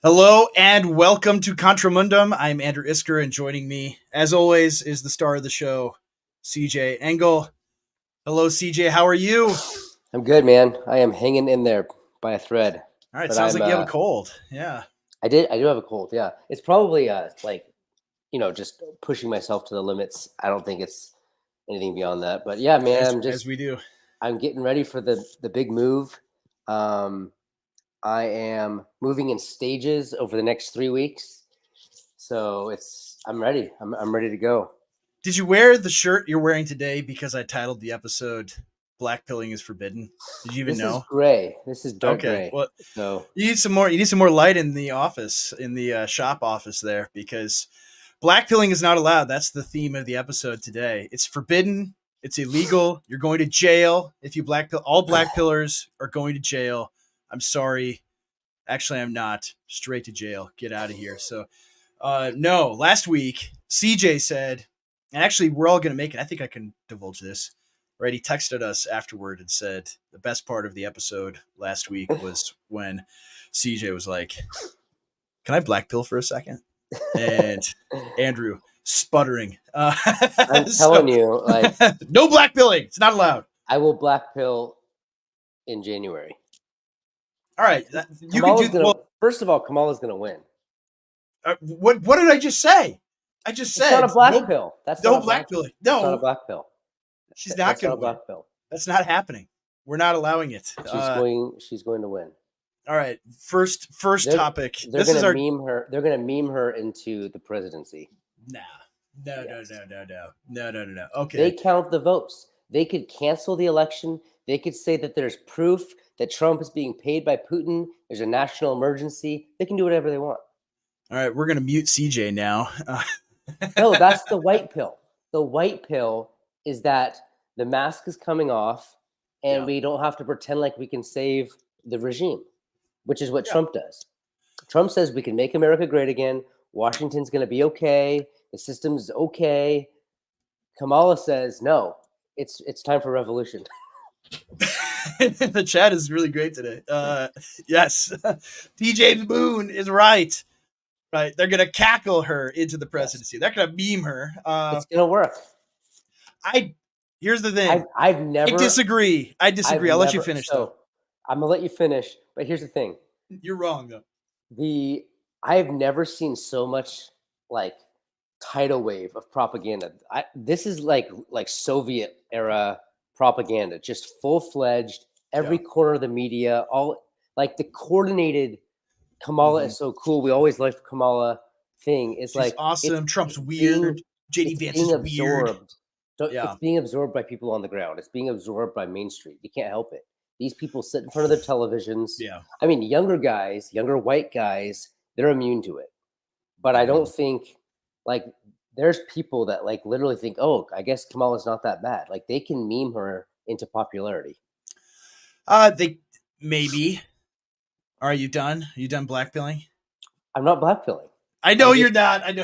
Hello and welcome to Contramundum. I'm Andrew Isker, and joining me, as always, is the star of the show, CJ Engel. Hello, CJ. How are you? All I'm good, man. I am hanging in there by a thread. right. But Sounds I'm like you have a cold. Yeah. I do have a cold. Yeah. It's probably just pushing myself to the limits. I don't think it's anything beyond that. But yeah, man, As we do. I'm getting ready for the big move. I am moving in stages over the next 3 weeks. So I'm ready. I'm ready to go. Did you wear the shirt you're wearing today because I titled the episode "Blackpilling is Forbidden"? Did you even This is know? gray. This is dark Okay. gray. Well, So you need some more. You need some more light in the office, in the shop office there, because blackpilling is not allowed. That's the theme of the episode today. It's forbidden. It's illegal. You're going to jail if you blackpill. All blackpillers are going to jail. I'm sorry. Actually, I'm not. Straight to jail. Get out of here. So, no. Last week, CJ said, and actually, we're all going to make it. I think I can divulge this. Right? He texted us afterward and said the best part of the episode last week was when CJ was like, "Can I blackpill for a second?" And Andrew sputtering. I'm telling you, like, no blackpilling. It's not allowed. I will blackpill in January. All right, you can do. First of all, Kamala's gonna win. What did I just say? I just said it's not a black pill. That's no not blackpilling. No, it's not a black pill. She's not going to win. Black pill. That's not happening. We're not allowing it. She's going to win. All right, first topic. They're going to meme her. They're going to meme her into the presidency. Nah. No. Okay. They count the votes. They could cancel the election. They could say that there's proof that Trump is being paid by Putin. There's a national emergency. They can do whatever they want. All right, we're going to mute CJ now. No, that's the white pill. The white pill is that the mask is coming off and we don't have to pretend like we can save the regime, which is what Trump does. Trump says we can make America great again. Washington's going to be okay. The system's okay. Kamala says, no, it's time for revolution. The chat is really great today. Yes, TJ Boone is right. Right, they're gonna cackle her into the presidency. They're gonna meme her. It's gonna work. Here's the thing. I disagree. I'll let you finish. So I'm gonna let you finish. But here's the thing. You're wrong though. I've never seen so much like tidal wave of propaganda. This is like Soviet era propaganda, just full-fledged, every corner of the media, all like the coordinated Kamala is so cool. We always liked Kamala thing. She's like awesome. Trump's weird. JD Vance is weird. It's being absorbed by people on the ground. It's being absorbed by Main Street. You can't help it. These people sit in front of their televisions. Yeah. I mean, younger white guys, they're immune to it. But I don't think like there's people that like literally think, oh, I guess Kamala's not that bad. Like they can meme her into popularity. They maybe. Are you done? Are you done blackpilling? I'm not blackpilling. I know you're not. I know.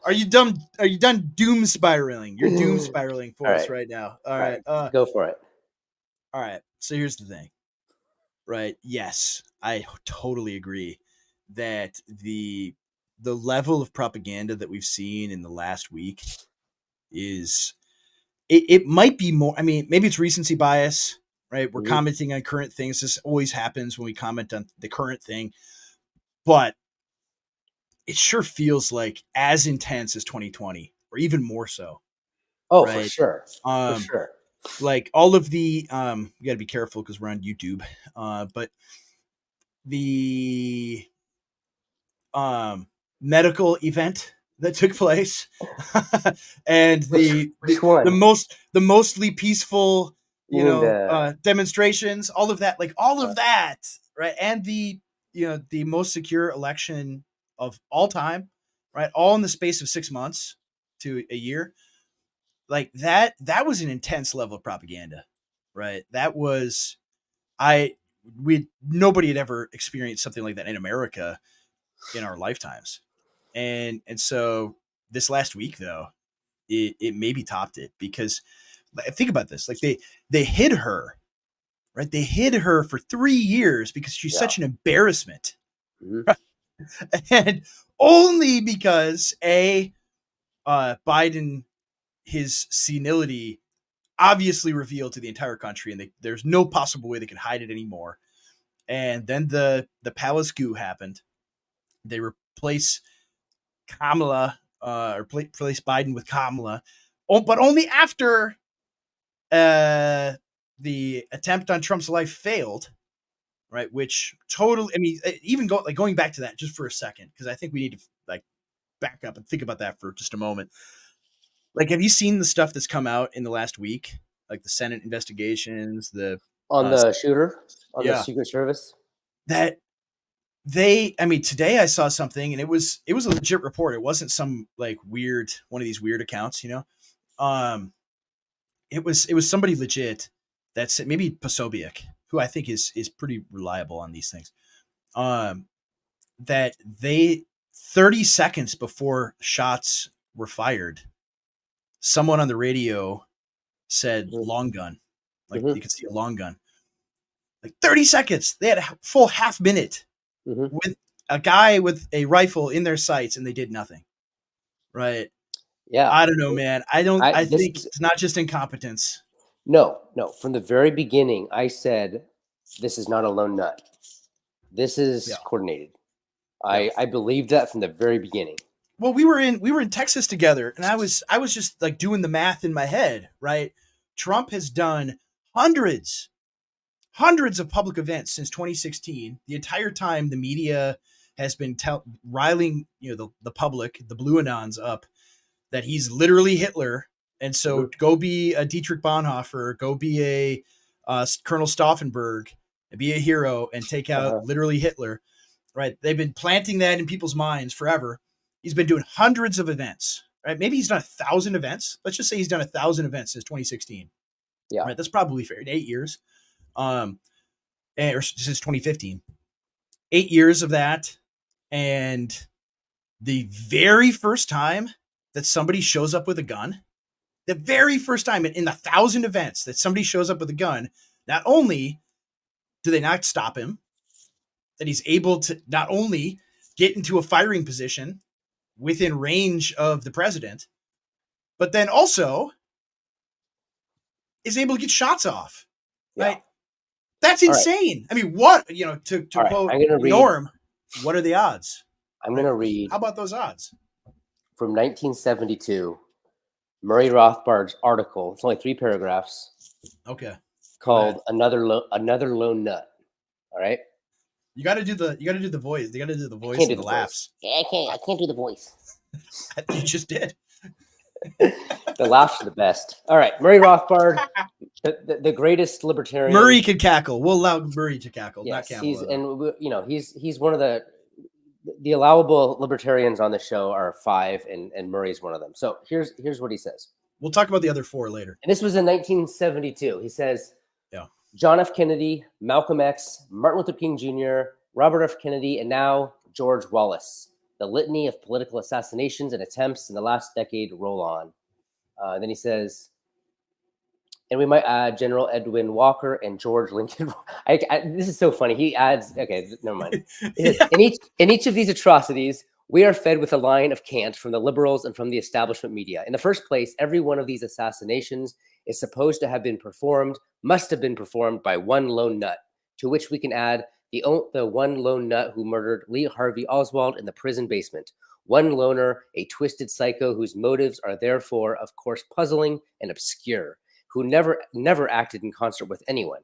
Are you done? Are you done doom spiraling? You're doom spiraling for us right now. All right. Go for it. All right. So here's the thing. Right. Yes, I totally agree that the level of propaganda that we've seen in the last week is it might be more. I mean, maybe it's recency bias. Right, we're commenting on current things. This always happens when we comment on the current thing, but it sure feels like as intense as 2020, or even more so. Oh, right? For sure. For sure. Like all of the, we got to be careful because we're on YouTube. But the medical event that took place, and the mostly peaceful. Demonstrations, all of that, right? And the most secure election of all time, right? All in the space of 6 months to a year. Like that was an intense level of propaganda, right? That was, nobody had ever experienced something like that in America in our lifetimes. And so this last week though, it maybe topped it because think about this. Like they hid her, right? They hid her for 3 years because she's such an embarrassment, Mhm. And only because Biden, his senility obviously revealed to the entire country, and there's no possible way they could hide it anymore. And then the palace coup happened. They replace Kamala, or replace Biden with Kamala, but only after the attempt on Trump's life failed, right? Which totally, I mean, even going back to that just for a second, because I think we need to like back up and think about that for just a moment. Like, have you seen the stuff that's come out in the last week? Like the Senate investigations, the On uh, the shooter, on the yeah, Secret Service. that I mean, today I saw something and it was a legit report. It wasn't some like weird one of these weird accounts, you know. It was somebody legit that said, maybe Posobiec, who I think is pretty reliable on these things. Um, that they 30 seconds before shots were fired, someone on the radio said Mm-hmm. long gun. Like Mm-hmm. you could see a long gun. Like 30 seconds. They had a full half minute Mm-hmm. with a guy with a rifle in their sights and they did nothing. Right. Yeah. I don't know, man. I This think is it's not just incompetence. no. From the very beginning, I said this is not a lone nut. This Yeah. is coordinated. Yeah. I believed that from the very beginning. Well, we were in Texas together, and I was just like doing the math in my head, right? Trump has done hundreds of public events since 2016. The entire time the media has been riling, the public, the blue anons up that he's literally Hitler. And so Mm-hmm. go be a Dietrich Bonhoeffer, go be a Colonel Stauffenberg, be a hero and take out Uh-huh. literally Hitler, right? They've been planting that in people's minds forever. He's been doing hundreds of events, right? Maybe he's done 1,000 events. Let's just say he's done 1,000 events since 2016, Yeah. right? That's probably fair. In 8 years, or since 2015, 8 years of that. And the very first time that somebody shows up with a gun, the very first time in the 1,000 events that somebody shows up with a gun, not only do they not stop him, that he's able to not only get into a firing position within range of the president, but then also is able to get shots off. Yeah. Right? That's All right. insane. I mean, what, to All right. quote I'm gonna read. Norm, what are the odds? I'm Right? gonna read How about those odds? from 1972, Murray Rothbard's article. It's only 3 paragraphs. Okay. Called another lone nut. All right. You got to do the voice. You got to do the voice Can't do and the the laughs. voice. I can't do the voice. You just did. The laughs are the best. All right, Murray Rothbard, the greatest libertarian. Murray can cackle. We'll allow Murray to cackle, Yes, not Kamala. he's one of the allowable libertarians on the show are 5, and Murray's one of them. So here's what he says. We'll talk about the other 4 later. And this was in 1972. He says, yeah, John F. Kennedy, Malcolm X, Martin Luther King Jr., Robert F. Kennedy, and now George Wallace. The litany of political assassinations and attempts in the last decade roll on. Then he says, and we might add General Edwin Walker and George Lincoln. This is so funny. He adds, okay, never mind. Yeah. In each of these atrocities, we are fed with a line of cant from the liberals and from the establishment media. In the first place, every one of these assassinations is supposed to have been performed, must have been performed by one lone nut, to which we can add the one lone nut who murdered Lee Harvey Oswald in the prison basement. One loner, a twisted psycho whose motives are therefore, of course, puzzling and obscure, who never acted in concert with anyone.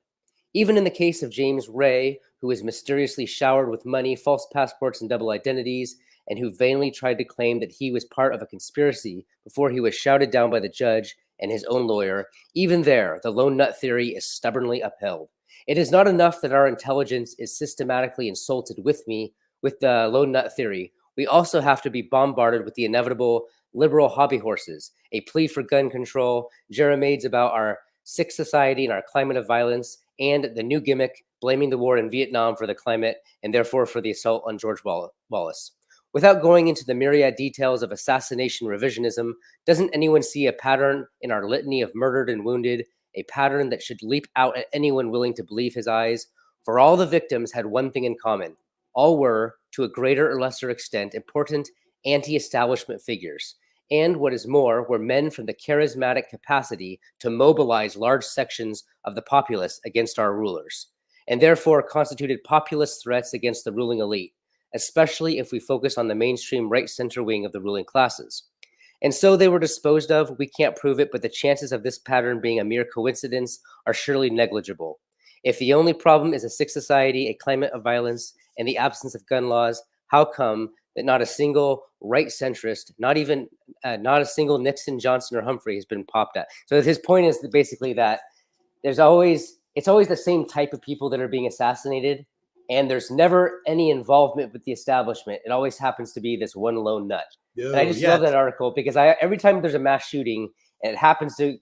Even in the case of James Ray, who was mysteriously showered with money, false passports, and double identities, and who vainly tried to claim that he was part of a conspiracy before he was shouted down by the judge and his own lawyer, even there, the lone nut theory is stubbornly upheld. It is not enough that our intelligence is systematically insulted with the lone nut theory. We also have to be bombarded with the inevitable liberal hobby horses, a plea for gun control, jeremiads about our sick society and our climate of violence, and the new gimmick, blaming the war in Vietnam for the climate and therefore for the assault on George Wallace. Without going into the myriad details of assassination revisionism, doesn't anyone see a pattern in our litany of murdered and wounded, a pattern that should leap out at anyone willing to believe his eyes? For all the victims had one thing in common. all were, to a greater or lesser extent, important anti-establishment figures, and what is more, were men from the charismatic capacity to mobilize large sections of the populace against our rulers, and therefore constituted populist threats against the ruling elite, especially if we focus on the mainstream right-center wing of the ruling classes. And so they were disposed of. We can't prove it, but the chances of this pattern being a mere coincidence are surely negligible. If the only problem is a sick society, a climate of violence, and the absence of gun laws, how come that not a single right centrist, not a single Nixon, Johnson, or Humphrey has been popped at? So his point is basically that it's always the same type of people that are being assassinated, and there's never any involvement with the establishment. It always happens to be this one lone nut. And I just love that article because every time there's a mass shooting and it happens to,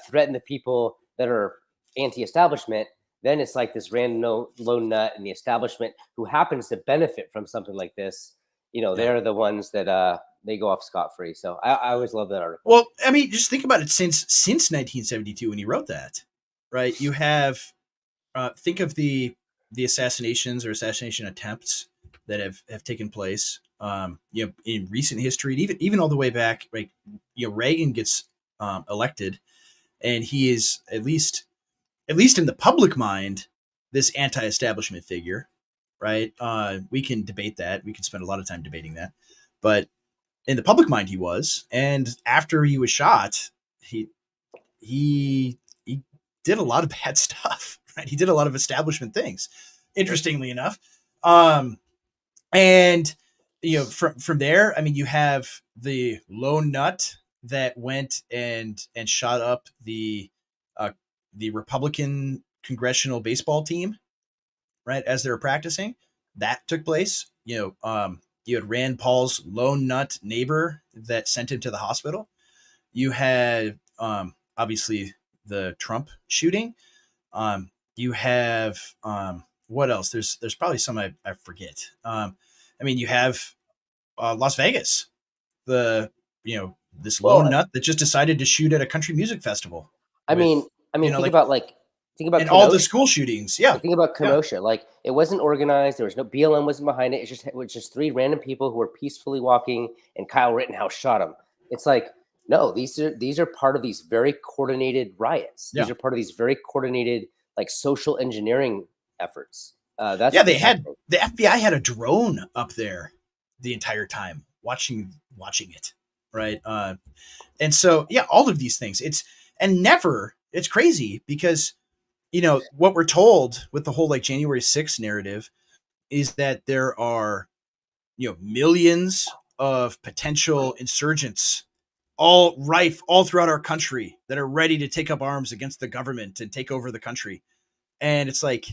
threaten the people that are anti-establishment, then it's like this random lone nut in the establishment who happens to benefit from something like this. They're the ones that they go off scot-free. So I always love that article. Well, I mean, just think about it since 1972 when he wrote that, right? You have think of the assassinations or assassination attempts that have taken place, in recent history, and even all the way back. Like, Reagan gets elected, and he is at least in the public mind this anti-establishment figure, right? We can debate that. We can spend a lot of time debating that, but in the public mind, he was. And after he was shot, he did a lot of bad stuff, right? He did a lot of establishment things, interestingly enough. And from there, I mean, you have the lone nut that went and shot up the Republican congressional baseball team, right, as they were practicing. That took place. You had Rand Paul's lone nut neighbor that sent him to the hospital. You had obviously the Trump shooting. You have what else? There's probably some I forget. I mean, you have Las Vegas, this lone nut that just decided to shoot at a country music festival. Think about and Kenosha. all the school shootings. Yeah, think about Kenosha. Yeah. Like, it wasn't organized. There was no BLM wasn't behind it. It was just three random people who were peacefully walking, and Kyle Rittenhouse shot them. It's like, no, these are part of these very coordinated riots. These are part of these very coordinated, like, social engineering efforts. The FBI had a drone up there the entire time watching it, right? And so all of these things. It's crazy because what we're told with the whole like January 6th narrative is that there are millions of potential insurgents all rife all throughout our country that are ready to take up arms against the government and take over the country. And it's like,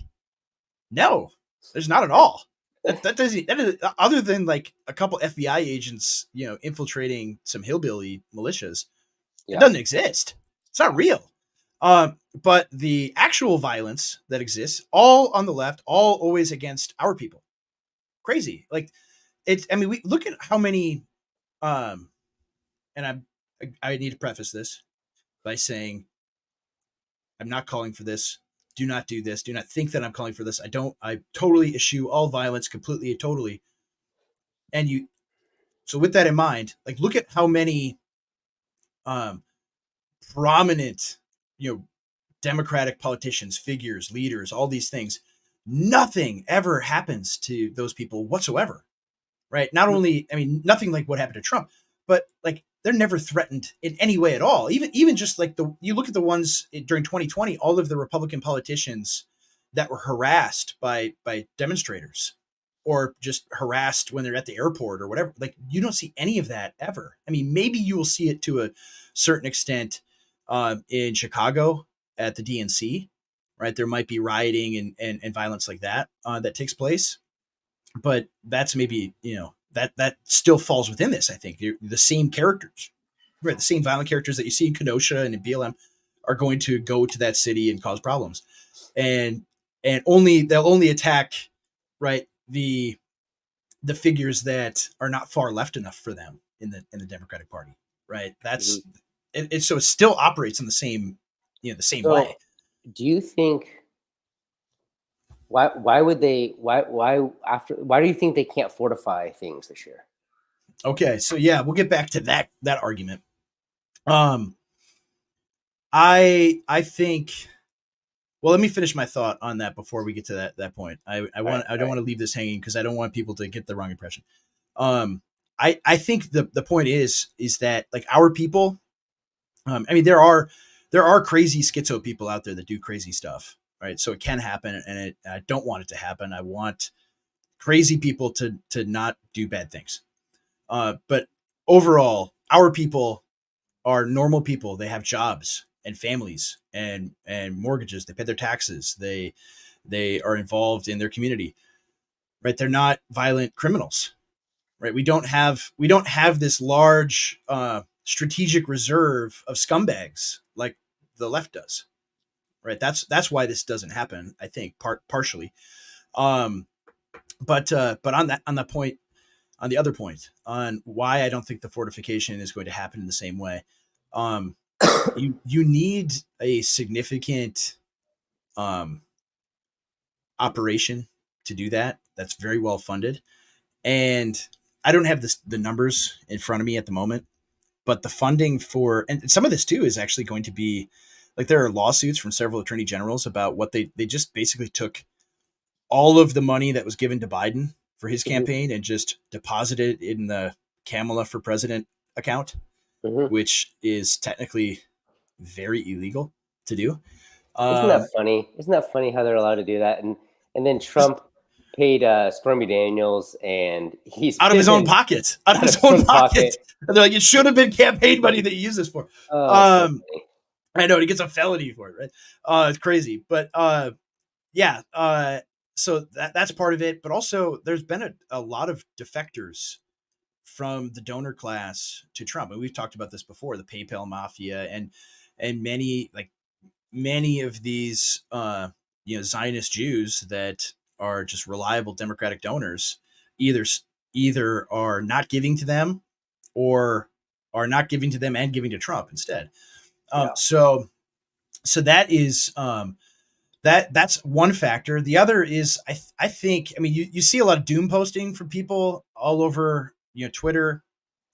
no, there's not at all. That doesn't, other than like a couple FBI agents, infiltrating some hillbilly militias, it doesn't exist. It's not real. But the actual violence that exists, all on the left, all always against our people. Crazy. Like, we look at how many, and I need to preface this by saying, I'm not calling for this. Do not do this. Do not think that I'm calling for this. I totally eschew all violence completely and totally. So with that in mind, like, look at how many, prominent, Democratic politicians, figures, leaders, all these things, nothing ever happens to those people whatsoever, right? Not only, nothing like what happened to Trump, but like they're never threatened in any way at all. Even just like you look at the ones during 2020, all of the Republican politicians that were harassed by demonstrators or just harassed when they're at the airport or whatever, like, you don't see any of that ever. Maybe you will see it to a certain extent in Chicago at the DNC, right? There might be rioting and violence like that that takes place, but that's maybe, that still falls within this. I think the same characters, right? The same violent characters that you see in Kenosha and in BLM are going to go to that city and cause problems, and they'll only attack, right, the figures that are not far left enough for them in the Democratic Party, right? That's it. So it still operates in the same way. Do you think Why would they? Why do you think they can't fortify things this year? Okay, so yeah, we'll get back to that argument. I think. Well, let me finish my thought on that before we get to that point. I don't want to leave this hanging because I don't want people to get the wrong impression. I think the point is that like our people, I mean there are crazy schizo people out there that do crazy stuff, right? So it can happen, and I don't want it to happen. I want crazy people to not do bad things. But overall, our people are normal people. They have jobs and families and mortgages. They pay their taxes. They are involved in their community, right? They're not violent criminals, right? We don't have this large strategic reserve of scumbags like the left does, right? That's why this doesn't happen. I think partially, but on that point, on the other point, on why I don't think the fortification is going to happen in the same way. You need a significant operation to do that. That's very well funded, and I don't have the numbers in front of me at the moment, but the funding for, and some of this too is actually going to be like, there are lawsuits from several attorney generals about what they just basically took all of the money that was given to Biden for his campaign and just deposited it in the Kamala for President account, which is technically very illegal to do. Isn't that funny? Isn't that funny how they're allowed to do that? And then Trump paid Stormy Daniels, and he's out of his own pocket. Out of his own pocket. And they're like, it should have been campaign money that you use this for. I know, he gets a felony for it, right? It's crazy. But yeah, so that's part of it. But also, there's been a lot of defectors from the donor class to Trump. And we've talked about this before, the PayPal mafia and many of these Zionist Jews that are just reliable Democratic donors either are not giving to them or are not giving to them and giving to Trump instead. So that is that's one factor. The other is I think, I mean, you see a lot of doom posting from people all over Twitter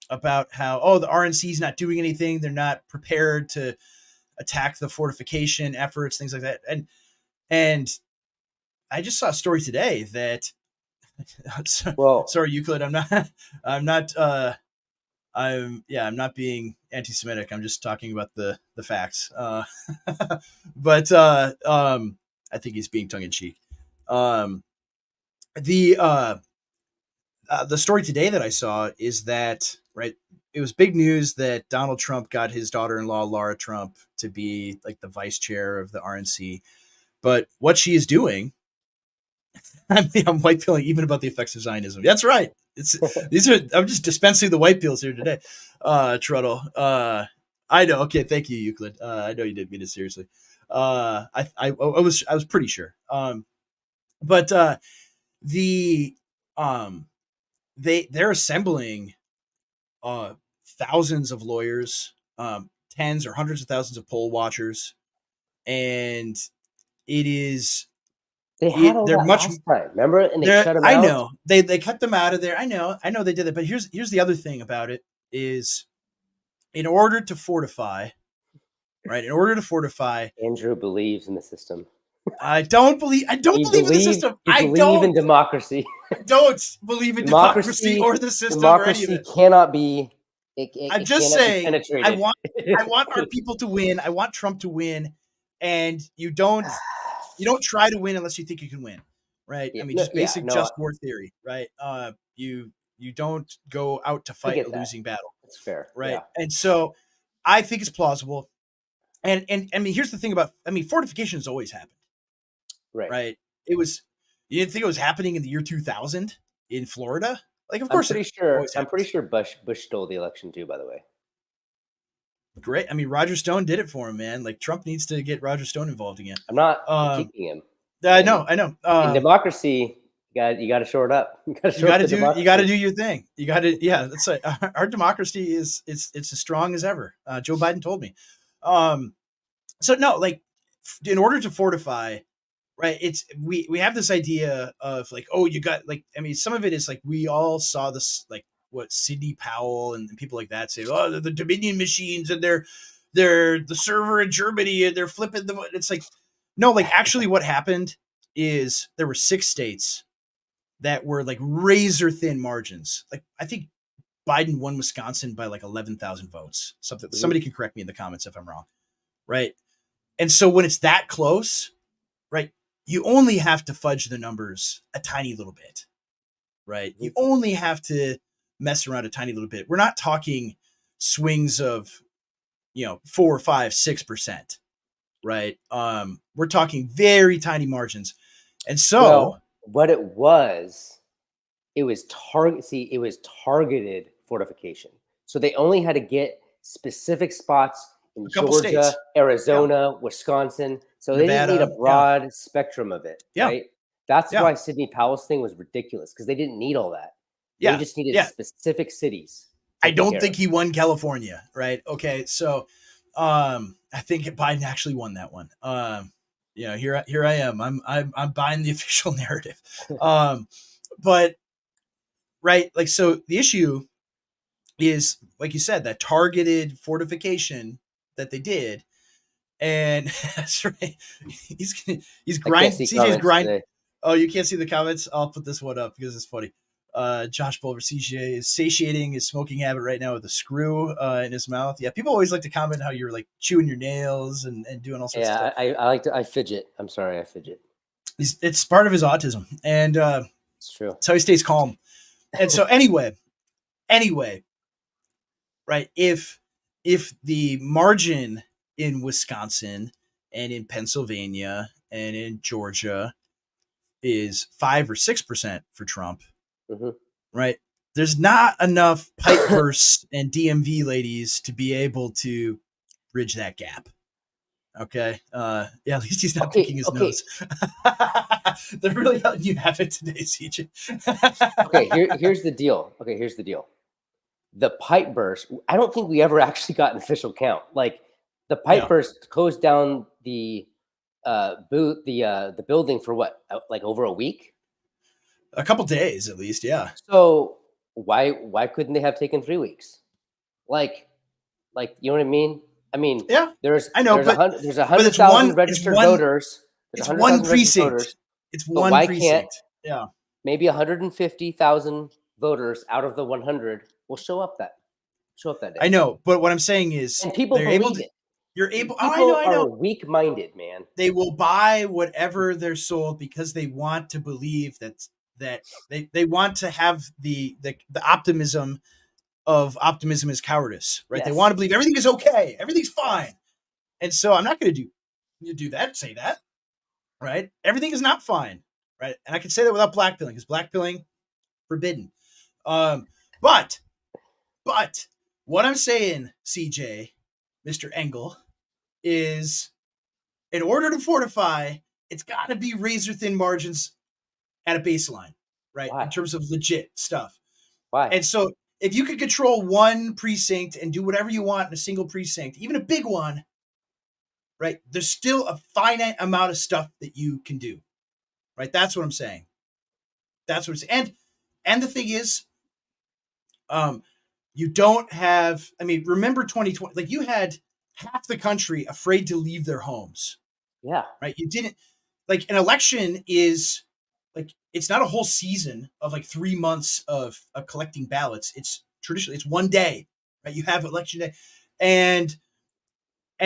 about how, the RNC is not doing anything. They're not prepared to attack the fortification efforts, things like that. And I just saw a story today that sorry, Euclid, I'm not being anti-Semitic. I'm just talking about the facts. But I think he's being tongue in cheek. The story today that I saw is that, right, it was big news that Donald Trump got his daughter-in-law, Laura Trump, to be like the vice chair of the RNC. But what she is doing, I'm white pilling even about the effects of Zionism. That's right. I'm just dispensing the white pills here today. Truddle. I know. Okay. Thank you, Euclid. I know you didn't mean it seriously. I was pretty sure. But they're assembling thousands of lawyers, tens or hundreds of thousands of poll watchers, and it is. They had all that last time, remember? And they shut them out. I know they cut them out of there. I know they did it. But here's the other thing about it is, in order to fortify, right? In order to fortify, Andrew believes in the system. I don't believe in the system. I believe in democracy. I don't believe in democracy or the system. Democracy or any of it. Cannot be. I'm just saying. I want our people to win. I want Trump to win, and you don't try to win unless you think you can win, right? I mean, just basic just war theory, right? You don't go out to fight a losing battle. That's fair, right? Yeah. And so, I think it's plausible. And I mean, here's the thing about, fortification has always happened, right? It was, you didn't think it was happening in the year 2000 in Florida? Like, of course, I'm pretty sure Bush stole the election too, by the way. Great. I mean, Roger Stone did it for him, man. Like, Trump needs to get Roger Stone involved again. I'm not critiquing him. I know. In democracy, you got to shore it up. You got to do your thing. You got to, that's like, our democracy is it's as strong as ever. Joe Biden told me. So no, like, in order to fortify, right? It's we have this idea of like, oh, you got like, I mean, some of it is like we all saw this, like what Sidney Powell and people like that say, oh, they're the Dominion machines and they're the server in Germany and they're flipping the. It's like, no, like actually, what happened is there were 6 states that were like razor thin margins. Like I think Biden won Wisconsin by like 11,000 votes. Something. Somebody can correct me in the comments if I'm wrong, right? And so when it's that close, right, you only have to fudge the numbers a tiny little bit, right? You only have to mess around a tiny little bit. We're not talking swings of, 4, 5, 6%, right? We're talking very tiny margins. And so well, what it was targeted fortification. So they only had to get specific spots in Georgia, states. Arizona, Wisconsin. So Nevada, they didn't need a broad spectrum of it, right? That's why Sidney Powell's thing was ridiculous, because they didn't need all that. They just needed specific cities. I don't think he won California, right? Okay, so I think Biden actually won that one. Here I am. I'm buying the official narrative. But right, like, so the issue is, like you said, that targeted fortification that they did, and that's right. He's grinding. CJ's grinding. Oh, you can't see the comments? I'll put this one up because it's funny. Josh Bulver, CJ is satiating his smoking habit right now with a screw in his mouth. Yeah, people always like to comment how you're like chewing your nails and doing all sorts of stuff. I fidget. I'm sorry, I fidget. It's part of his autism, and it's true. That's how he stays calm. And so anyway, right? If the margin in Wisconsin and in Pennsylvania and in Georgia is 5 or 6% for Trump, right? There's not enough pipe bursts and DMV ladies to be able to bridge that gap. Okay. At least he's not picking his nose. They're really letting you have it today, CJ. Here's the deal. The pipe burst, I don't think we ever actually got an official count. Like the pipe burst goes down the building for what, like over a week? A couple days at least, yeah. So why couldn't they have taken 3 weeks? Like you know what I mean? I mean, there's 100,000 registered voters. It's one precinct. It's one precinct. Maybe 150,000 voters out of the 100 will show up that day. I know, but what I'm saying is, and people believe it. You're able. People I know. Are weak-minded, man. They will buy whatever they're sold because they want to believe that they want to have the optimism of optimism is cowardice, right? Yes. They want to believe everything is okay, everything's fine, and so I'm not going to do that. Say that, right? Everything is not fine, right? And I can say that without blackpilling, because blackpilling forbidden. But what I'm saying, CJ, Mr. Engel, is in order to fortify, it's got to be razor thin margins at a baseline, right? Why? In terms of legit stuff. Why? And so if you could control one precinct and do whatever you want in a single precinct, even a big one, right? There's still a finite amount of stuff that you can do, right? That's what I'm saying. That's what I'm saying. And the thing is, you don't have, I mean, remember 2020, like you had half the country afraid to leave their homes. Yeah. Right. You didn't, like, an election is like, it's not a whole season of like 3 months of collecting ballots. It's traditionally, it's one day, right? You have election day. And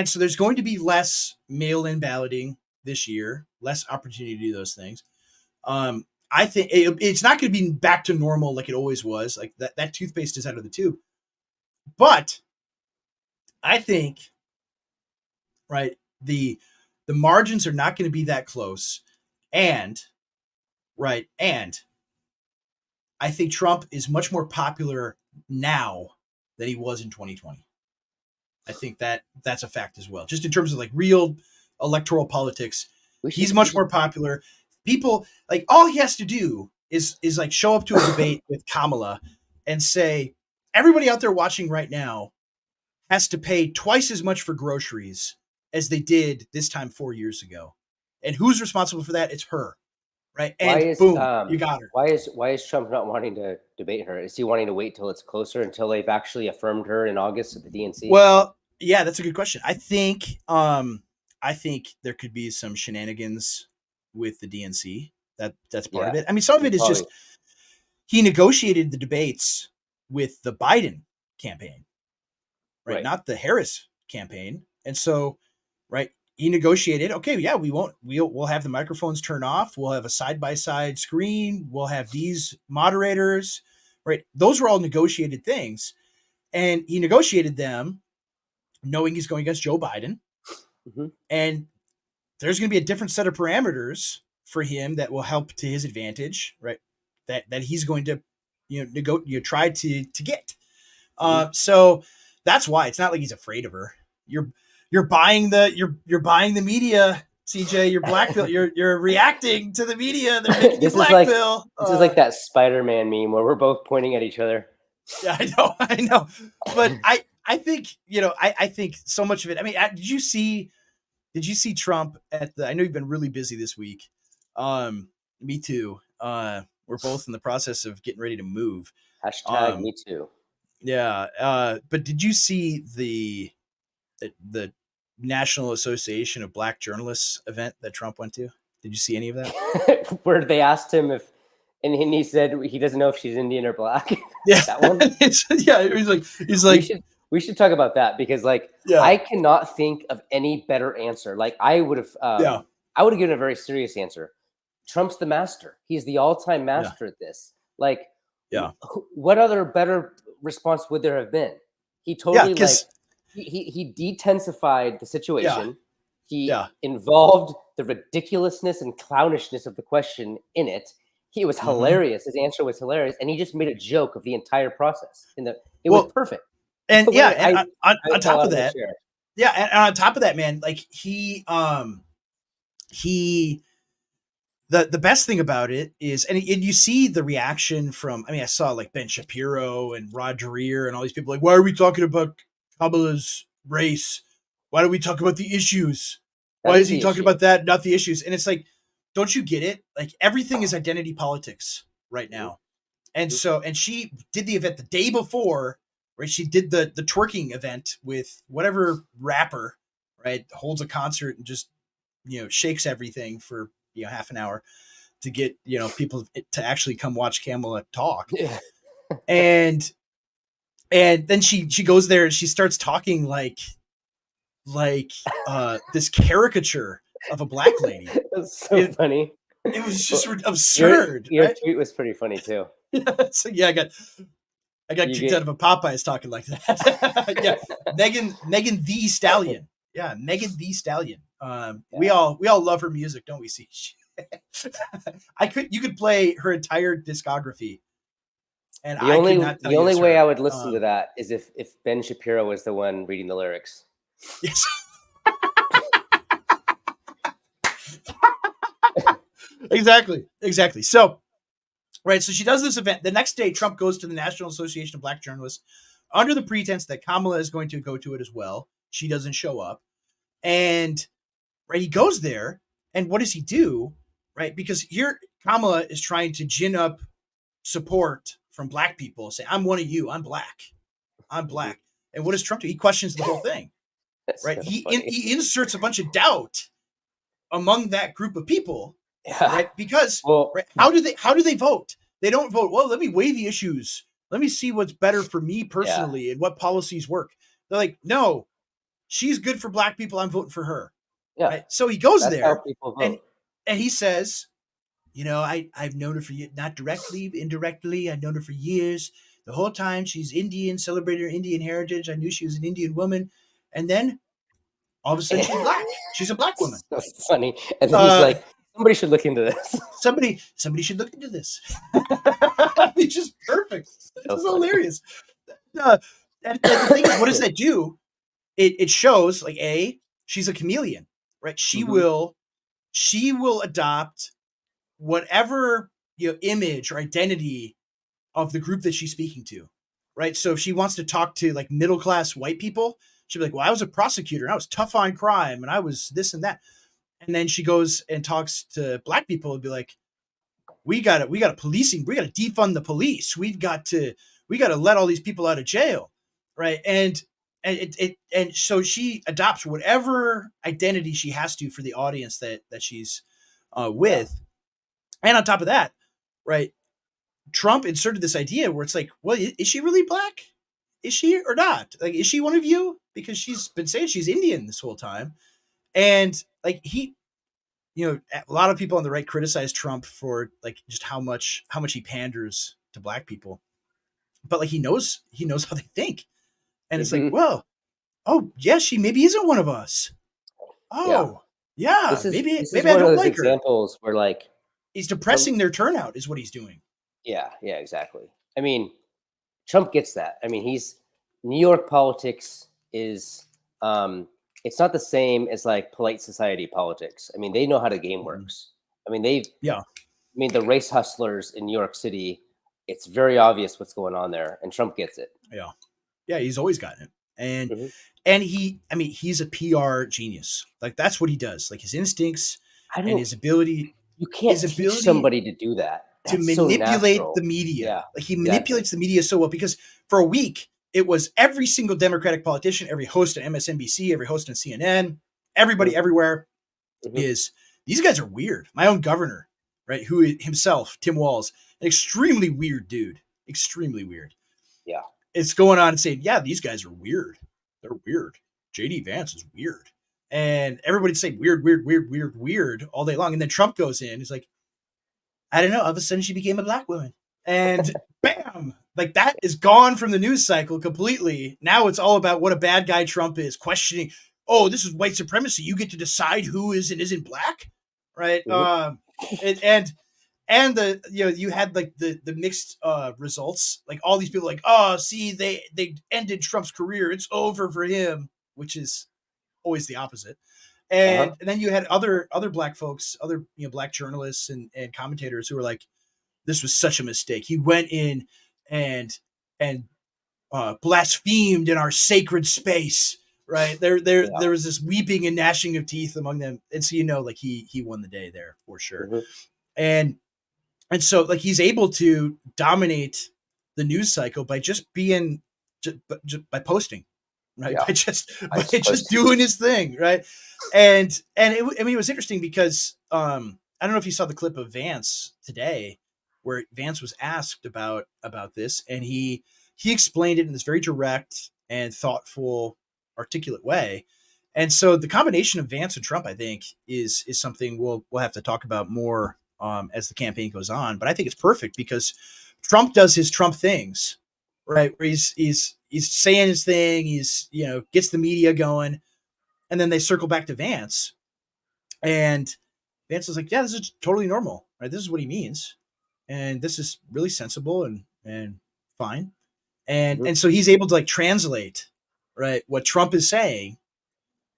so there's going to be less mail-in balloting this year, less opportunity to do those things. I think it's not going to be back to normal like it always was. Like that toothpaste is out of the tube. But I think, right, the margins are not going to be that close. And I think Trump is much more popular now than he was in 2020. I think that's a fact as well. Just in terms of like real electoral politics, he's much more popular. People, like, all he has to do is like show up to a debate with Kamala and say, everybody out there watching right now has to pay twice as much for groceries as they did this time 4 years ago. And who's responsible for that? It's her, right? Why And is boom, you got her. why is Trump not wanting to debate her? Is he wanting to wait till it's closer, until they've actually affirmed her in August at the DNC? Well, yeah, that's a good question. I think there could be some shenanigans with the DNC. That's part of it. I mean, some of it is just he negotiated the debates with the Biden campaign, right? Not the Harris campaign. And so, right, he negotiated, okay, yeah, we'll have the microphones turned off. We'll have a side-by-side screen. We'll have these moderators, right? Those were all negotiated things. And he negotiated them knowing he's going against Joe Biden. Mm-hmm. And there's going to be a different set of parameters for him that will help to his advantage, right? That he's going to, try to get. Mm-hmm. So that's why it's not like he's afraid of her. You're buying the media, CJ. You're blackpill. You're reacting to the media. They're making you blackpill. This is like that Spider-Man meme where we're both pointing at each other. Yeah, I know. But I think, I think so much of it. I mean, did you see Trump at the? I know you've been really busy this week. Me too. We're both in the process of getting ready to move. Hashtag me too. Yeah. But did you see the National Association of Black Journalists event that Trump went to? Did you see any of that? Where they asked him if, and he said he doesn't know if she's Indian or black. Yeah, that one. He's like. We should talk about that, because I cannot think of any better answer. Like I would have given a very serious answer. Trump's the master. He's the all-time master at this. Like, what other better response would there have been? He totally he detensified the situation. He involved the ridiculousness and clownishness of the question in it. It was hilarious. His answer was hilarious, and he just made a joke of the entire process. It was perfect. And on top of that, and on top of that, man, like the best thing about it is, and you see the reaction from, I mean, I saw like Ben Shapiro and Rod Dreher and all these people like, why are we talking about Kamala's race? Why don't we talk about the issues? Why is he talking about that, not the issues? And it's like, don't you get it? Like everything is identity politics right now. And so, and she did the event the day before, right? She did the twerking event with whatever rapper, right? Holds a concert and just, shakes everything for, half an hour to get, people to actually come watch Kamala talk. Yeah. and then she goes there and she starts talking like this caricature of a black lady. That's so funny. It was just absurd. Your tweet was pretty funny too. So I got kicked out of a Popeyes talking like that. Megan the Stallion. Yeah, Megan the Stallion. We all love her music, don't we? See, you could play her entire discography, and the only way I would listen to that is if Ben Shapiro was the one reading the lyrics. Yes. Exactly. So, right. So she does this event. The next day, Trump goes to the National Association of Black Journalists under the pretense that Kamala is going to go to it as well. She doesn't show up. And right, he goes there. And what does he do? Right. Because here Kamala is trying to gin up support from black people, say, I'm one of you. I'm black. And what does Trump do? He questions the whole thing. Right. So he inserts a bunch of doubt among that group of people. Right. Because how do they vote? They don't vote. Well, let me weigh the issues. Let me see what's better for me personally and what policies work. They're like, no, she's good for black people. I'm voting for her. Yeah. Right? So he goes there and he says, I've known her for years, not directly, indirectly. I've known her for years. The whole time she's Indian, celebrated her Indian heritage. I knew she was an Indian woman. And then all of a sudden she's black. She's a black woman. That's funny. And then he's like, somebody should look into this. Somebody should look into this. It's just perfect. This is hilarious. And the thing is, what does that do? It shows like she's a chameleon, right? She will adopt whatever image or identity of the group that she's speaking to, right? So if she wants to talk to like middle class white people, she'll be like, well, I was a prosecutor and I was tough on crime and I was this and that. And then she goes and talks to black people and be like, we got to policing. We got to defund the police. We got to let all these people out of jail. Right. And so she adopts whatever identity she has to for the audience that she's with. And on top of that, right, Trump inserted this idea where it's like, well, is she really black? Is she or not? Like, is she one of you? Because she's been saying she's Indian this whole time. And like a lot of people on the right criticize Trump for like just how much he panders to black people. But like he knows how they think. And it's like, well, oh yeah, she maybe isn't one of us. Oh, yeah, maybe I one of don't those like her. examples where like He's depressing their turnout is what he's doing. Yeah, exactly. I mean, Trump gets that. I mean, New York politics is it's not the same as like polite society politics. I mean, they know how the game works. I mean, the race hustlers in New York City, it's very obvious what's going on there, and Trump gets it. Yeah, he's always gotten it. And he's a PR genius. Like that's what he does. Like his instincts and his ability. You can't teach somebody to do that. To manipulate the media. Yeah, like he manipulates the media so well, because for a week it was every single Democratic politician, every host on MSNBC, every host on CNN, everybody everywhere is, these guys are weird. My own governor, right, who himself, Tim Walz, an extremely weird dude, extremely weird. Yeah. It's going on and saying, yeah, these guys are weird. They're weird. JD Vance is weird. And everybody's saying weird all day long. And then Trump goes in, he's like, I don't know, all of a sudden she became a black woman. And bam, like that is gone from the news cycle completely. Now it's all about what a bad guy Trump is, questioning, oh, this is white supremacy. You get to decide who is and isn't black, right? And the you had like the mixed results. Like all these people like, oh, see, they ended Trump's career. It's over for him, which is always the opposite. And then you had other black folks, other black journalists and commentators who were like, this was such a mistake. He went in and blasphemed in our sacred space. Right. There was this weeping and gnashing of teeth among them. And so like he won the day there for sure. And so like he's able to dominate the news cycle by just being by posting. Right. By just doing his thing. Right. And it was interesting because I don't know if you saw the clip of Vance today where Vance was asked about this, and he explained it in this very direct and thoughtful, articulate way. And so the combination of Vance and Trump, I think, is something we'll have to talk about more as the campaign goes on. But I think it's perfect because Trump does his Trump things, right? Where he's saying his thing, he's gets the media going, and then they circle back to Vance, and Vance is like, yeah, this is totally normal, right? This is what he means, and this is really sensible and fine, and so he's able to like translate, right, what Trump is saying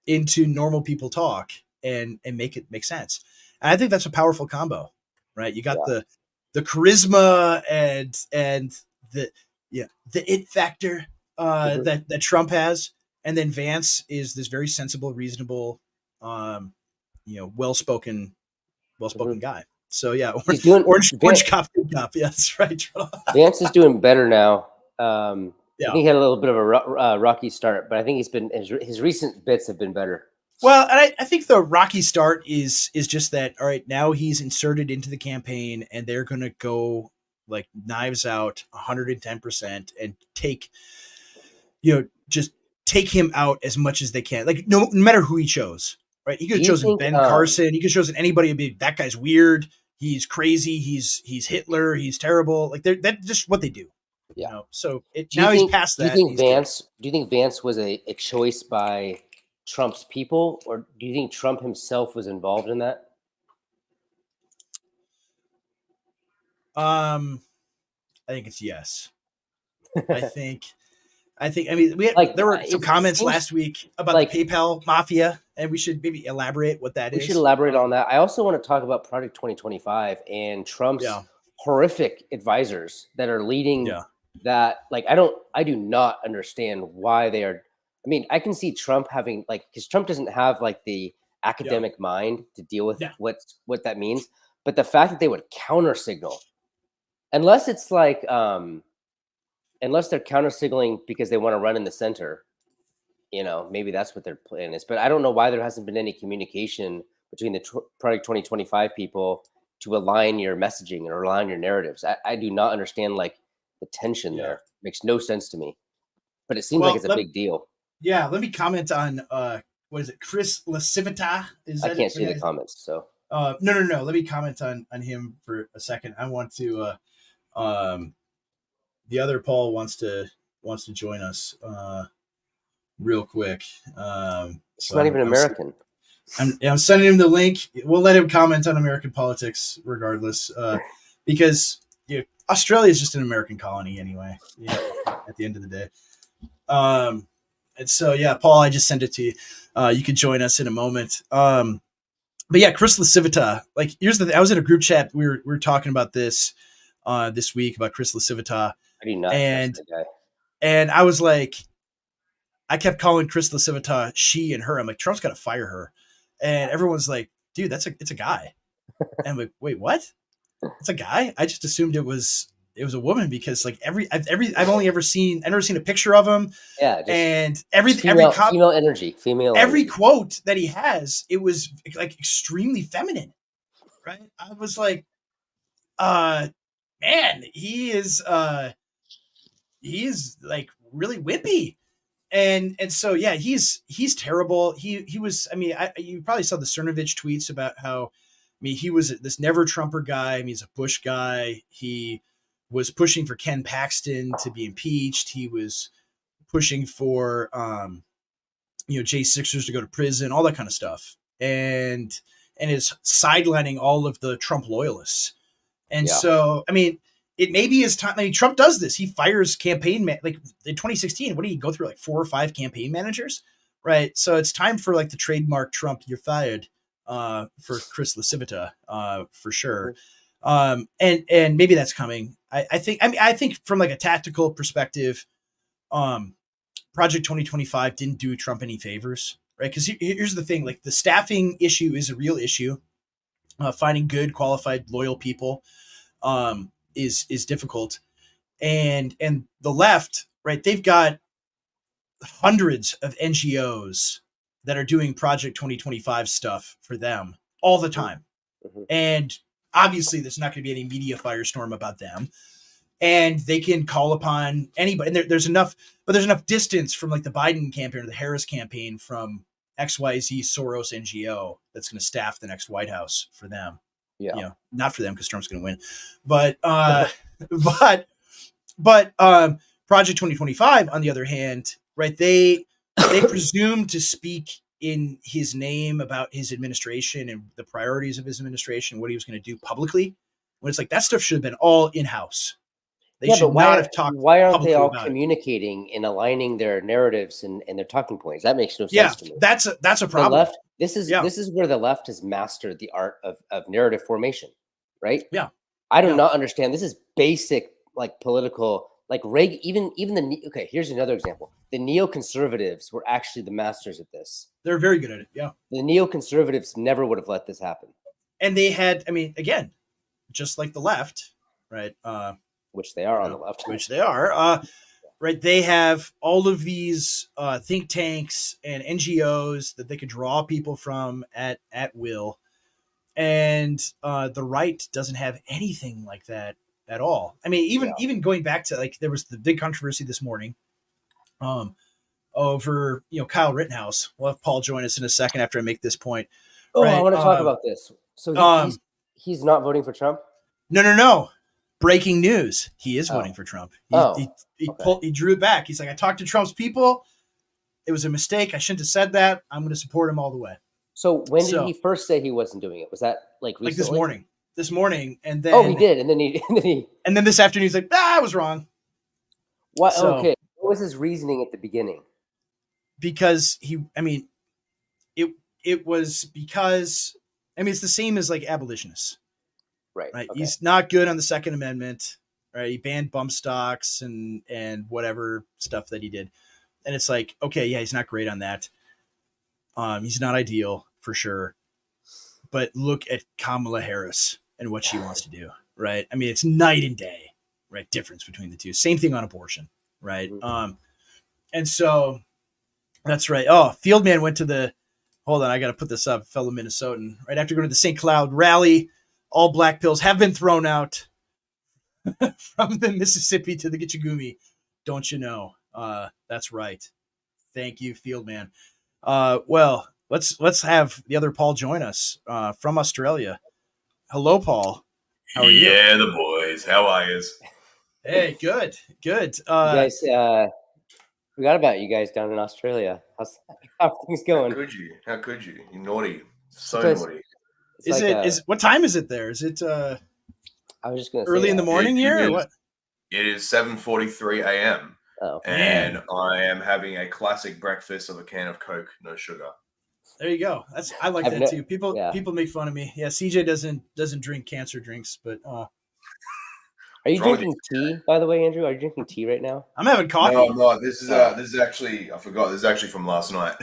into normal people talk and make it make sense. And I think that's a powerful combo, right? You got the charisma and the it factor that Trump has, and then Vance is this very sensible, reasonable, well-spoken guy. So yeah, orange cop, good cop. Yeah, that's right. Vance is doing better now. I think he had a little bit of a rocky start, but I think his recent bits have been better. Well, and I think the rocky start is just that. All right, now he's inserted into the campaign, and they're going to go like knives out, 110%, and take, just take him out as much as they can. Like no matter who he chose, right? He could have chosen Ben Carson. He could have chosen anybody. Be that guy's weird. He's crazy. He's Hitler. He's terrible. Like that's just what they do. Yeah. So he's past that. Do you think Vance was a choice by Trump's people, or do you think Trump himself was involved in that? I think it's yes. I think. I mean, there were some comments last week about the PayPal mafia, and we should maybe elaborate what that is. We should elaborate on that. I also want to talk about Project 2025 and Trump's horrific advisors that are leading that. Like, I do not understand why they are. I mean, I can see Trump having because Trump doesn't have like the academic mind to deal with Yeah. what that means. But the fact that they would counter signal, unless it's like unless they're counter signaling because they want to run in the center, maybe that's what their plan is. But I don't know why there hasn't been any communication between the Project 2025 people to align your messaging or align your narratives. I do not understand like the tension there. Makes no sense to me. But it seems like it's a big deal. Yeah, let me comment on what is it, Chris Lascivita? I can't see the comments, so no. Let me comment on him for a second. I want to the other Paul wants to join us real quick. It's not even American. I'm sending him the link. We'll let him comment on American politics regardless, because Australia is just an American colony anyway. At the end of the day. And so Paul, I just sent it to you. You could join us in a moment. But yeah, Chris Lascivita. Like, here's the thing. I was in a group chat. We were talking about this this week about Chris Lascivita. I do not trust the guy. And I was like, I kept calling Chris Lascivita she and her. I'm like, Trump's got to fire her. And everyone's like, dude, it's a guy. And I'm like, wait, what? It's a guy? I just assumed it was a woman because like I've only ever seen a picture of him. Yeah, and female energy. Every quote that he has, it was like extremely feminine, right? I was like, man, he is like really wimpy. And so he's terrible. He was. I mean, you probably saw the Cernovich tweets about how, he was this never Trumper guy. He's a Bush guy. He was pushing for Ken Paxton to be impeached. He was pushing for J6ers to go to prison, all that kind of stuff, and is sidelining all of the Trump loyalists. And so, it may be his time. Trump does this. He fires campaign like in 2016. What did he go through? Like 4 or 5 campaign managers, right? So it's time for like the trademark Trump, you're fired, for Chris Lascivita, for sure. And maybe that's coming. I think from like a tactical perspective, Project 2025 didn't do Trump any favors, right? Because here's the thing: like the staffing issue is a real issue. Finding good, qualified, loyal people is difficult, and the left, right? They've got hundreds of NGOs that are doing Project 2025 stuff for them all the time, and obviously there's not going to be any media firestorm about them, and they can call upon anybody. And there's enough distance from like the Biden campaign or the Harris campaign from XYZ Soros NGO that's going to staff the next White House for them. Not for them because Trump's going to win, but Project 2025 on the other hand, right? They presume to speak in his name about his administration and the priorities of his administration, what he was going to do publicly. When it's like that stuff should have been all in-house. They should not have talked. Why aren't they all communicating and aligning their narratives and their talking points? That makes no sense to me. That's a problem. The left, this is where the left has mastered the art of narrative formation, right? Yeah. I do not understand. This is basic like political, like Reagan, even the okay, here's another example. The neoconservatives were actually the masters at this. They're very good at it. Yeah. The neoconservatives never would have let this happen. And they had, again, just like the left, right? Which they are on the left. Which they are. Right. They have all of these think tanks and NGOs that they could draw people from at will. And the right doesn't have anything like that at all. Even going back to like, there was the big controversy this morning over, Kyle Rittenhouse. We'll have Paul join us in a second after I make this point. Oh, right? I want to talk about this. So he's not voting for Trump? No. Breaking news. He is voting for Trump. He drew it back. He's like, I talked to Trump's people. It was a mistake. I shouldn't have said that. I'm going to support him all the way. So when did he first say he wasn't doing it? Was that like recently? Like this morning. And then, he did. And then this afternoon, he's like, I was wrong. What? So, okay. What was his reasoning at the beginning? Because it was because, it's the same as like abolitionists. Right. Okay. He's not good on the Second Amendment. Right. He banned bump stocks and whatever stuff that he did. And it's like, okay, yeah, he's not great on that. He's not ideal for sure. But look at Kamala Harris and what she wants to do, right? I mean, it's night and day, right? Difference between the two. Same thing on abortion, right? And so that's right. Oh, Fieldman went to the, hold on, I got to put this up, fellow Minnesotan. Right after going to the St. Cloud rally, all black pills have been thrown out from the Mississippi to the Gitchagumi. Don't you know? That's right. Thank you, Fieldman. Well, let's have the other Paul join us from Australia. Hello, Paul. How are you? Yeah, the boys. How are you? Hey, good. You guys, forgot about you guys down in Australia. How things going? How could you? You're naughty. So naughty. Is what time is it there? Is it I was just gonna early in the morning here or what? It is 7:43 a.m. Oh, and I am having a classic breakfast of a can of Coke, no sugar. There you go. I like that too. People make fun of me. Yeah, CJ doesn't drink cancer drinks, but are you drinking tea, by the way, Andrew? Are you drinking tea right now? I'm having coffee. No, this is actually, I forgot. This is actually from last night.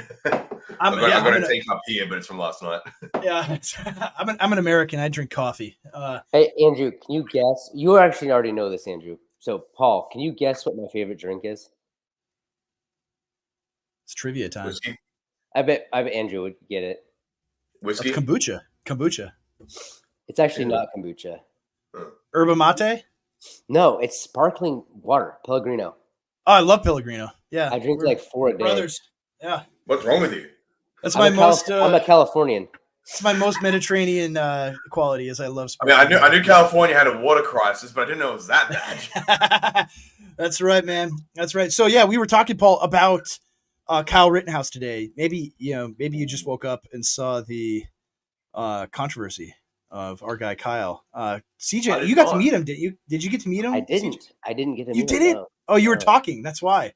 I've got a teacup here, but it's from last night. Yeah, I'm an American. I drink coffee. Hey, Andrew, can you guess? You actually already know this, Andrew. So, Paul, can you guess what my favorite drink is? It's trivia time. Whiskey? I bet Andrew would get it. Whiskey? That's kombucha. It's actually not kombucha. Yerba mate? No, it's sparkling water, Pellegrino. Oh, I love Pellegrino. Yeah, I drink like 4 a day. Brothers. Yeah. What's wrong with you? That's I'm a Californian. It's my most Mediterranean quality, as I love. I knew California had a water crisis, but I didn't know it was that bad. That's right, man. That's right. So yeah, we were talking, Paul, about Kyle Rittenhouse today. Maybe you just woke up and saw the controversy of our guy Kyle. CJ, you got to meet him, didn't you? Did you get to meet him? I didn't. CJ? I didn't get to meet him. You didn't? No. Oh, you were talking. That's why.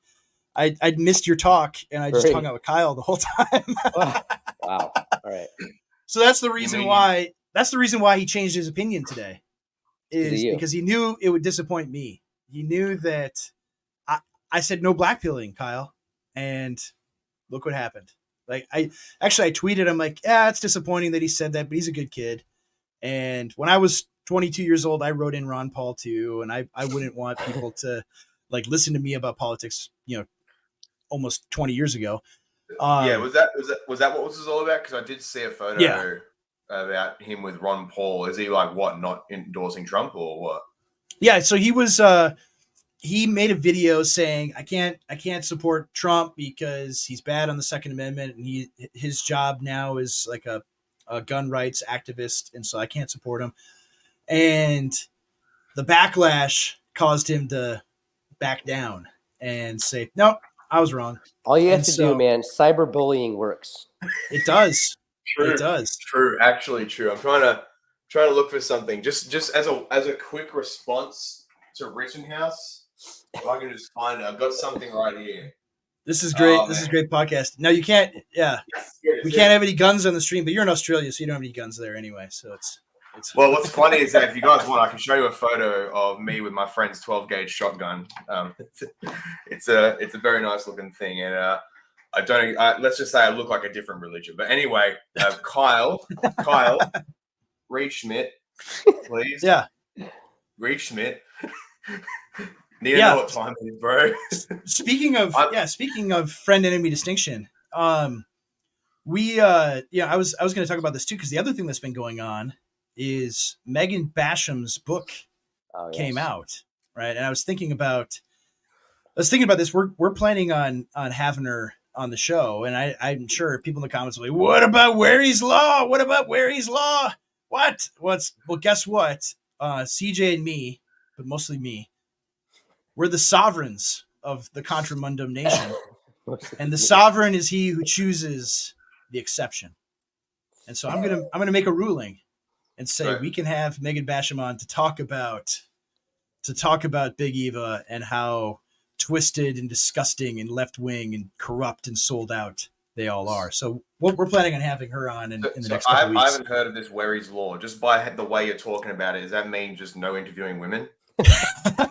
I'd missed your talk, and I just hung out with Kyle the whole time. Wow. All right. So that's the reason why. That's the reason why he changed his opinion today. Is because he knew it would disappoint me. He knew that I said no blackpilling, Kyle, and look what happened. Like I tweeted, I'm like, yeah, it's disappointing that he said that, but he's a good kid. And when I was 22 years old, I wrote in Ron Paul too, and I wouldn't want people to like listen to me about politics, almost 20 years ago. Was that what this was all about? Because I did see a photo about him with Ron Paul. Is he like what, not endorsing Trump or what? Yeah, so he was he made a video saying I can't support Trump because he's bad on the Second Amendment, and his job now is like a gun rights activist, and so I can't support him. And the backlash caused him to back down and say, no, I was wrong. All you have to do, man, cyberbullying works. It does. True. It does. True. Actually true. I'm trying to look for something. Just as a quick response to Rittenhouse. If I can just find it. I've got something right here. This is great. This is great podcast. Now you can't we can't have any guns on the stream, but you're in Australia, so you don't have any guns there anyway. So it's well, what's funny is that if you guys want, I can show you a photo of me with my friend's 12-gauge shotgun. It's a very nice looking thing, and let's just say I look like a different religion. But anyway, Kyle, Reed Schmidt, please. Yeah, Reed Schmidt. Need to know what time it is, bro. Speaking of friend enemy distinction, I was going to talk about this too, because the other thing that's been going on is Megan Basham's book came out, right? And I was thinking about this. We're planning on having her on the show, and I'm sure people in the comments will be, what about Wary's Law? What about Wary's Law? What? Well, guess what? CJ and me, but mostly me, we're the sovereigns of the Contramundum Nation. And the sovereign is he who chooses the exception. And so I'm gonna make a ruling and say we can have Megan Basham on to talk about Big Eva and how twisted and disgusting and left wing and corrupt and sold out they all are. So we're planning on having her on in the next couple weeks. I haven't heard of this Wary's Law. Just by the way you're talking about it, does that mean just no interviewing women?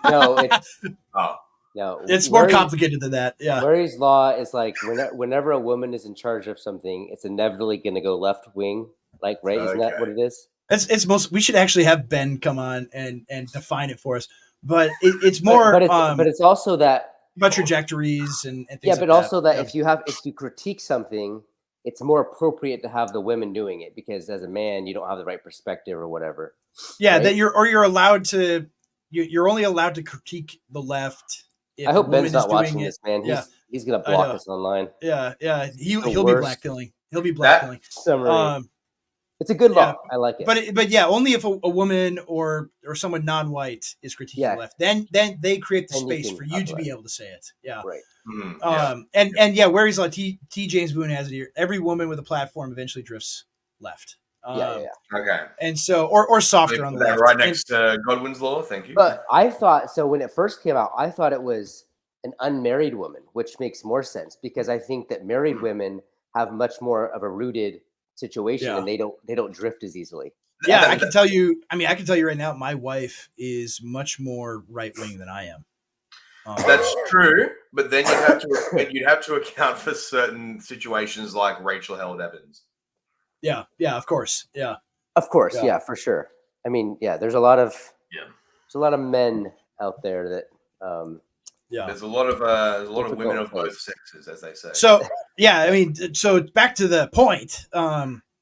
No, Now, It's more complicated than that. Yeah. Murray's law is like whenever a woman is in charge of something, it's inevitably going to go left wing. Like, right? Isn't that what it is? It's most. We should actually have Ben come on and define it for us. But it's more. But it's also that about trajectories and things. Yeah, like but also that if you critique something, it's more appropriate to have the women doing it, because as a man, you don't have the right perspective or whatever. Yeah, right? that you're allowed to. You're only allowed to critique the left. I hope Ben's not watching this, man. He's gonna block us online. Yeah. He'll be blackpilling. He'll be blackpilling. It's a good law. I like it. But yeah, only if a woman or someone non-white is critiquing the left, then they create the space for you to be able to say it. Yeah. Right. And where he's like T. James Boone has it here. Every woman with a platform eventually drifts left. Okay. And so, or softer on the left. Right next to Godwin's law. Thank you. But I thought so when it first came out. I thought it was an unmarried woman, which makes more sense, because I think that married women have much more of a rooted situation and they don't drift as easily. Yeah, I can tell you. I mean, I can tell you right now, my wife is much more right wing than I am. That's true, but then you'd have to account for certain situations like Rachel Held Evans. Yeah, of course. Yeah, for sure. I mean, there's a lot of men out there that there's a lot of women of both sexes, as they say. So I mean, so back to the point,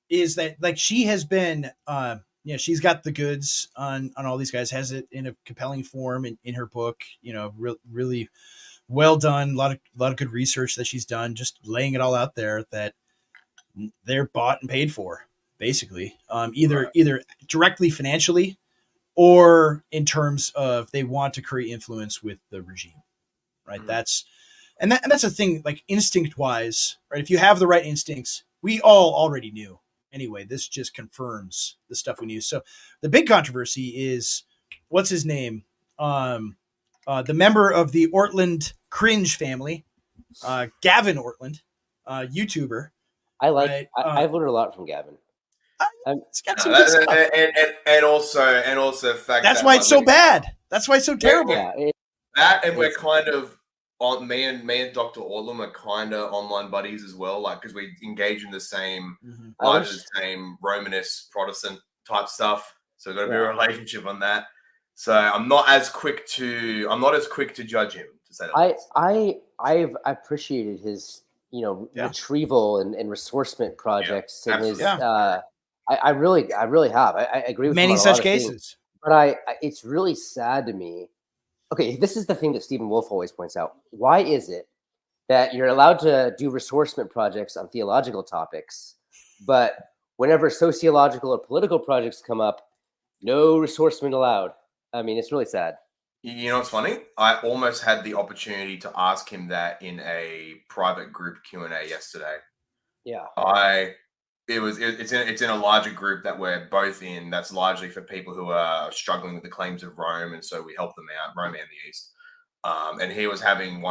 is that like she has been, she's got the goods on all these guys, has it in a compelling form in her book, really well done, a lot of good research that she's done, just laying it all out there that they're bought and paid for, basically, either directly financially or in terms of they want to create influence with the regime. Right. That's a thing, like instinct wise, right? If you have the right instincts, we all already knew anyway. This just confirms the stuff we knew. So the big controversy is, what's his name? The member of the Ortlund cringe family, Gavin Ortlund, YouTuber. I like. Right? I've learned a lot from Gavin. It's got some good stuff. And also the fact that's why it's so bad. That's why it's so terrible. We're kind of on me and Dr. Ortlund are kind of online buddies as well, like because we engage in the same, the same Romanist Protestant type stuff. So we've got to be a relationship on that. So I'm not as quick to judge him, to say that. I've appreciated his retrieval and resourcement projects and his I really have. I agree with many such cases. But it's really sad to me. Okay, this is the thing that Stephen Wolf always points out. Why is it that you're allowed to do resourcement projects on theological topics, but whenever sociological or political projects come up, no resourcement allowed? I mean, it's really sad. You know what's funny? I almost had the opportunity to ask him that in a private group Q&A yesterday. Yeah. It's in a larger group that we're both in. That's largely for people who are struggling with the claims of Rome, and so we help them out, Rome and the East. And he was having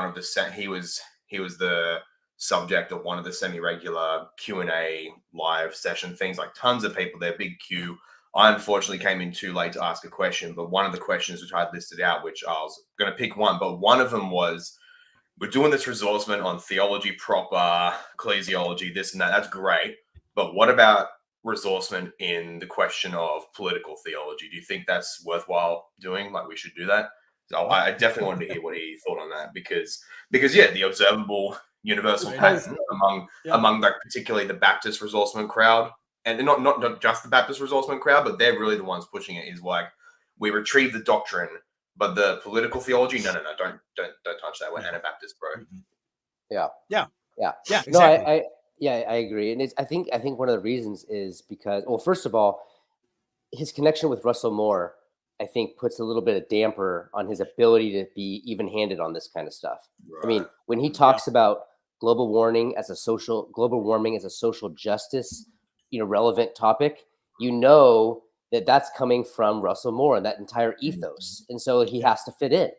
he was the subject of one of the semi-regular Q&A live session things, like tons of people there, big queue. I unfortunately came in too late to ask a question, but one of the questions which I had listed out, which I was going to pick one, but one of them was, we're doing this resourcement on theology proper, ecclesiology, this and that. That's great. But what about resourcement in the question of political theology? Do you think that's worthwhile doing? Like we should do that? So I definitely wanted to hear what he thought on that because the observable universal pattern among like particularly the Baptist resourcement crowd, and not just the Baptist resourcement crowd, but they're really the ones pushing it, is like, we retrieve the doctrine, but the political theology, no, don't touch that. We're Anabaptist, bro. Yeah. Exactly. No, I agree, and I think one of the reasons is because, well, first of all, his connection with Russell Moore, I think, puts a little bit of damper on his ability to be even-handed on this kind of stuff. Right. I mean, when he talks about global warming as a social justice, relevant topic, that's coming from Russell Moore and that entire ethos, and so he has to fit in.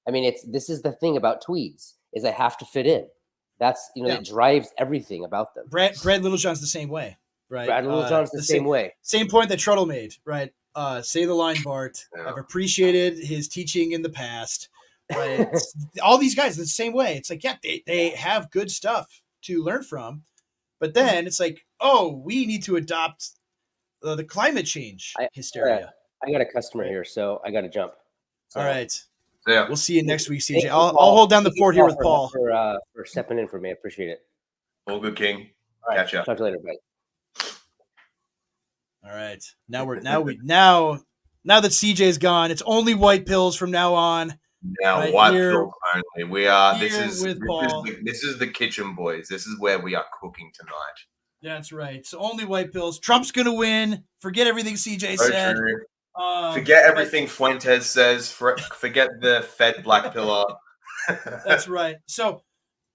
I mean, this is the thing about tweeds, is they have to fit in. That's it drives everything about them. Brad Littlejohn's the same way, right? Brad Littlejohn's the same way. Same point that Truttle made, right? Say the line, Bart. I've appreciated his teaching in the past, right? All these guys the same way. It's like, yeah, they have good stuff to learn from, but then it's like, oh, we need to adopt the climate change hysteria. I got a customer here, so I got to jump. So, all right. Yeah. We'll see you next week, CJ. thank you, I'll Paul. hold down the Thank you, fort here with for, Paul. for stepping in for me. I appreciate it. All good, King. All right, Catch ya. talk to you later, bye. All right. Now that CJ's gone, it's only white pills from now on. Now, right white here- pills only. We are. This here is with Paul. this is the kitchen, boys. This is where we are cooking tonight. That's right. So only white pills. Trump's gonna win. Forget everything CJ So said. true. Forget everything Fuentes says. Forget the Fed black pillar. That's right. So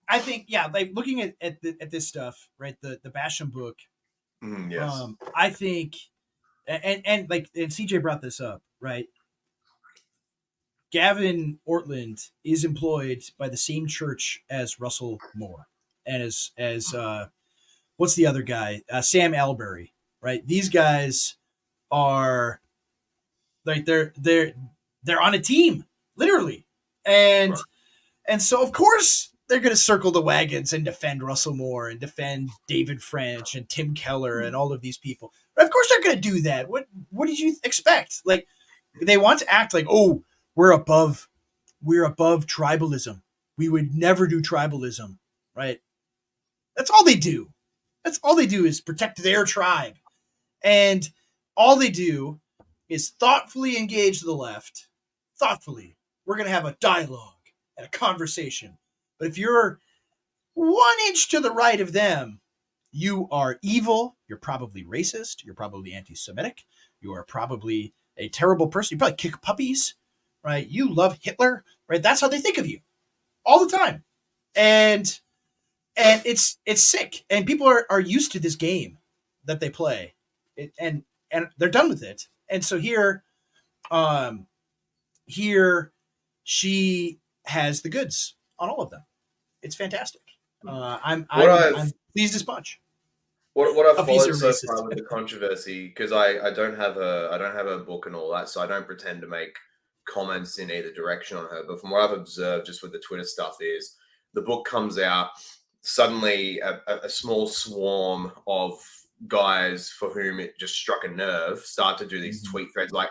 I think, yeah, like looking at this stuff, right? The Basham book. Yes. I think, and CJ brought this up, right? Gavin Ortlund is employed by the same church as Russell Moore and as what's the other guy? Sam Alberry, right? These guys are like they're on a team, literally, and so of course they're going to circle the wagons and defend Russell Moore and defend David French and Tim Keller and all of these people. But of course they're going to do that. What did you expect? Like, they want to act like, oh, we're above tribalism. We would never do tribalism, right? That's all they do. That's all they do is protect their tribe. And all they do is thoughtfully engage the left. Thoughtfully. We're going to have a dialogue and a conversation. But if you're 1 inch to the right of them, you are evil. You're probably racist. You're probably anti-Semitic. You are probably a terrible person. You probably kick puppies, right? You love Hitler, right? That's how they think of you all the time. And it's sick. And people are used to this game that they play, and they're done with it. And so here she has the goods on all of them. It's fantastic. I'm pleased as punch. What I've Puppies followed are so racist. far with the controversy, because I don't have a book and all that, so I don't pretend to make comments in either direction on her. But from what I've observed, just with the Twitter stuff, is the book comes out, suddenly a small swarm of guys for whom it just struck a nerve start to do these tweet threads like,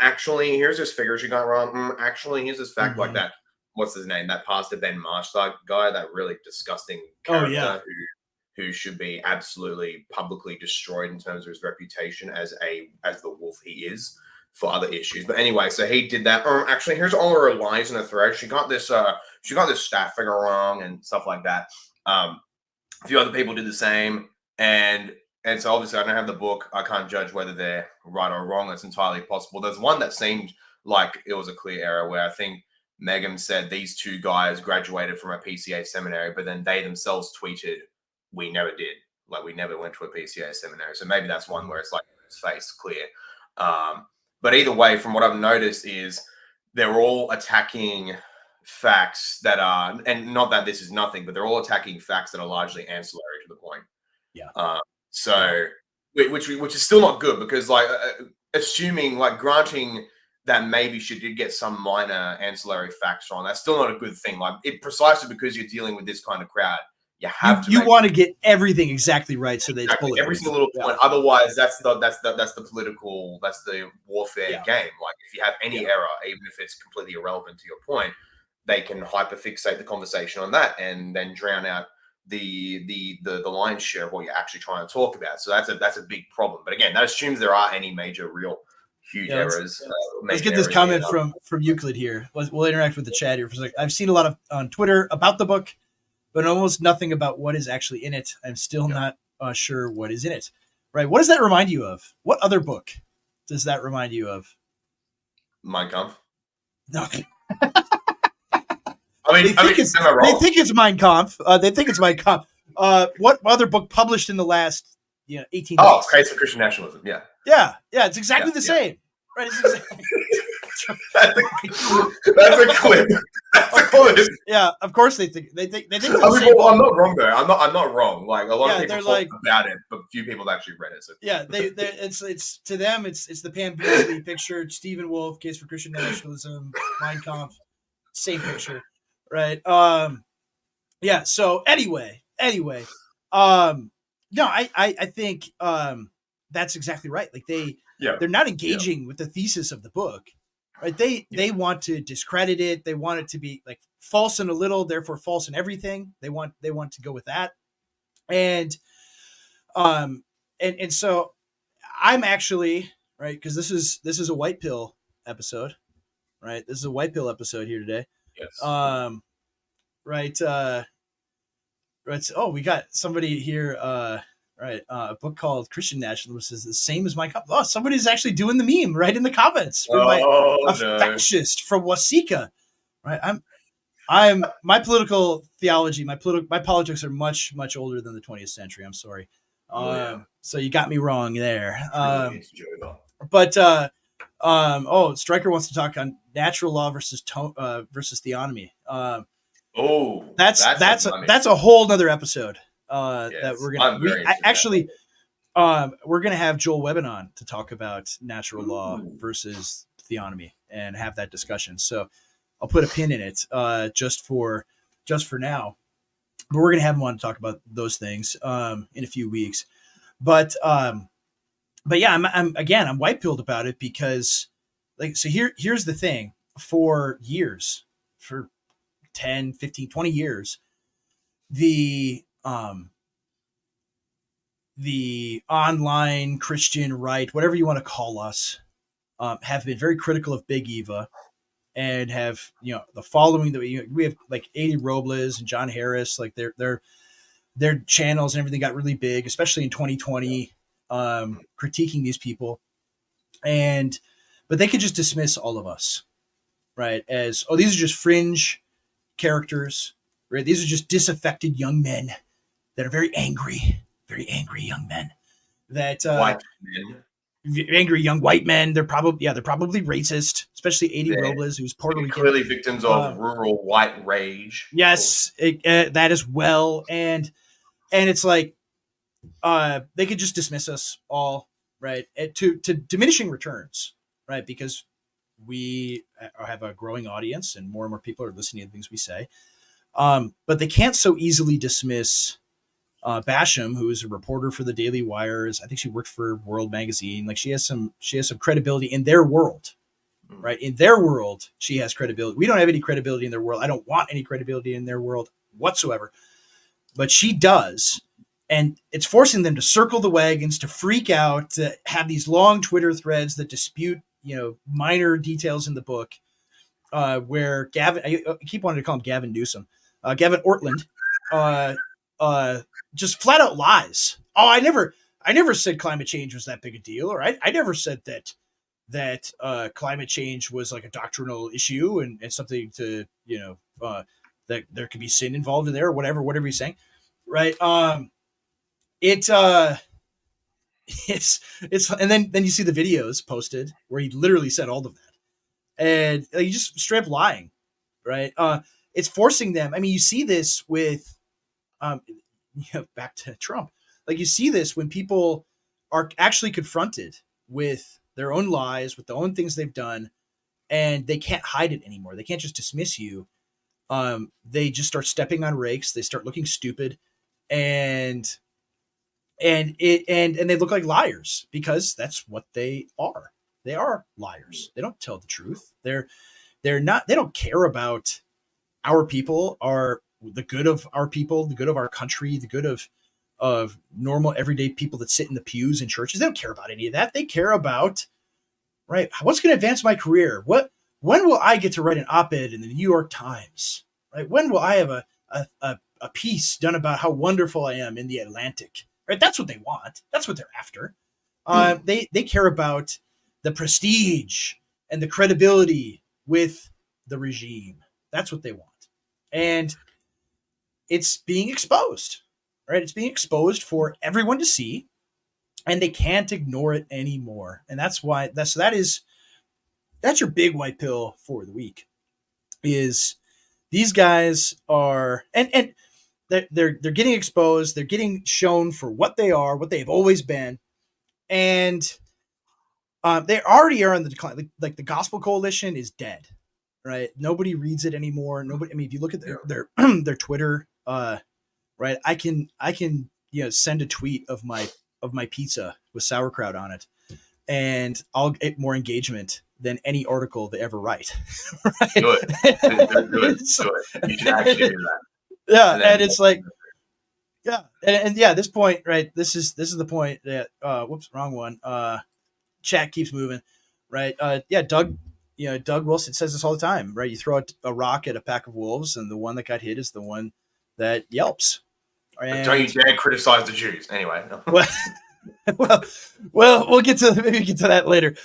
actually here's this figure she got wrong. Actually, here's this fact like that. What's his name? That Pastor Ben Marshall guy, that really disgusting character who should be absolutely publicly destroyed in terms of his reputation as the wolf he is for other issues. But anyway, so he did that. Actually, here's all her lies in the thread. She got this stat figure wrong and stuff like that. A few other people did the same, and so obviously I don't have the book. I can't judge whether they're right or wrong. It's entirely possible. There's one that seemed like it was a clear error where I think Megan said these two guys graduated from a PCA seminary, but then they themselves tweeted, we never did. Like, we never went to a PCA seminary. So maybe that's one where it's like his face clear. But either way, from what I've noticed is they're all attacking facts that are, and not that this is nothing, but they're all attacking facts that are largely ancillary to the point. Yeah. Which is still not good, because like assuming, like granting that maybe she did get some minor ancillary facts wrong, that's still not a good thing. Like, it precisely because you're dealing with this kind of crowd, you have to. You want to get everything exactly right, so they exactly, every single little point. Otherwise, that's the political, that's the warfare game. Like, if you have any error, even if it's completely irrelevant to your point, they can hyperfixate the conversation on that and then drown out the lion's share of what you're actually trying to talk about. So that's a big problem. But again, that assumes there are any major real huge errors. Let's get this comment from Euclid here. We'll interact with the chat here for a second. I've seen a lot on Twitter about the book, but almost nothing about what is actually in it. I'm still not sure what is in it. Right? What does that remind you of? What other book does that remind you of? Mein Kampf. No. They think it's Mein Kampf. They think it's Mein Kampf. What other book published in the last 18 days? Oh, Case for Christian Nationalism. Yeah. Yeah. It's exactly the same. Right? It's exactly. That's a clip. That's a clip. Yeah, of course they think. They think. I'm not wrong though. I'm not wrong. Like, a lot of people talk about it, but few people actually read it. So. Yeah, it's to them. It's the Pam Beasley picture. Stephen Wolf, Case for Christian Nationalism, Mein Kampf. Same picture, right? Yeah. So anyway, no, I think that's exactly right. Like they're not engaging with the thesis of the book, right? They want to discredit it. They want it to be like false in a little, therefore false in everything. They want to go with that, and and so I'm actually right because this is a white pill episode, right? This is a white pill episode here today. Yes. Right. Right. Oh, we got somebody here. Right. A book called Christian Nationalism is the same as my. Oh, somebody's actually doing the meme right in the comments. For a fascist from Wasika. Right. I'm my political theology, my politics are much older than the 20th century. I'm sorry. So you got me wrong there. But Stryker wants to talk on natural law versus theonomy. That's a whole nother episode. That we're gonna we're gonna have Joel Webben on to talk about natural law versus theonomy and have that discussion. So I'll put a pin in it just for now. But we're gonna have him on to talk about those things in a few weeks. But yeah, I'm white pilled about it because here's the thing. For years, for 10, 15, 20 years, the online Christian right, whatever you want to call us, have been very critical of Big Eva and have, the following that we have, like A.D. Robles and John Harris, like their channels and everything got really big, especially in 2020, critiquing these people. But they could just dismiss all of us, right? As, oh, these are just fringe characters, right? These are just disaffected young men that are very angry young men that white men. Angry young white men. They're probably racist, especially A.D. Robles, who's Puerto Rican. Clearly victims of rural white rage. Yes, that as well. And it's like they could just dismiss us all, right? To diminishing returns, right? Because we have a growing audience and more people are listening to things we say. But they can't so easily dismiss Basham, who is a reporter for the Daily Wires. I think she worked for World Magazine. Like she has some credibility in their world, right? In their world, she has credibility. We don't have any credibility in their world. I don't want any credibility in their world whatsoever, but she does. And it's forcing them to circle the wagons, to freak out, to have these long Twitter threads that dispute, minor details in the book, where Gavin, I keep wanting to call him Gavin Newsom, Gavin Ortlund, just flat out lies. Oh, I never said climate change was that big a deal, or I never said that climate change was like a doctrinal issue and something to, that there could be sin involved in there, or whatever he's saying, right? It's and then you see the videos posted where he literally said all of that, and you just straight up lying, right? It's forcing them. I mean, you see this with back to Trump. Like you see this when people are actually confronted with their own lies, with the own things they've done, and they can't hide it anymore. They can't just dismiss you. They just start stepping on rakes. They start looking stupid, and they look like liars because that's what they are. They are liars. They don't tell the truth. They're not. They don't care about our people, the good of our people, the good of our country, the good of normal everyday people that sit in the pews in churches. They don't care about any of that. They care about, right, what's going to advance my career? When will I get to write an op-ed in the New York Times? Right? When will I have a piece done about how wonderful I am in the Atlantic? Right? That's what they want. That's what they're after. They care about the prestige and the credibility with the regime. That's what they want. And it's being exposed, right? It's being exposed for everyone to see, and they can't ignore it anymore. And that's why that's your big white pill for the week. Is these guys are and they're getting exposed, they're getting shown for what they are, what they've always been, and they already are on the decline. Like the Gospel Coalition is dead, right? Nobody reads it anymore. Nobody. I mean, if you look at their their Twitter, right? I can send a tweet of my pizza with sauerkraut on it, and I'll get more engagement than any article they ever write. Right? Good. Good. You should actually do that. Yeah, and it's like, yeah, and yeah, this point, right? This is the point that whoops, wrong one. Chat keeps moving, right? Yeah, Doug Wilson says this all the time, right? You throw a rock at a pack of wolves, and the one that got hit is the one that yelps. And don't you dare criticize the Jews. Anyway. well, we'll get to that later.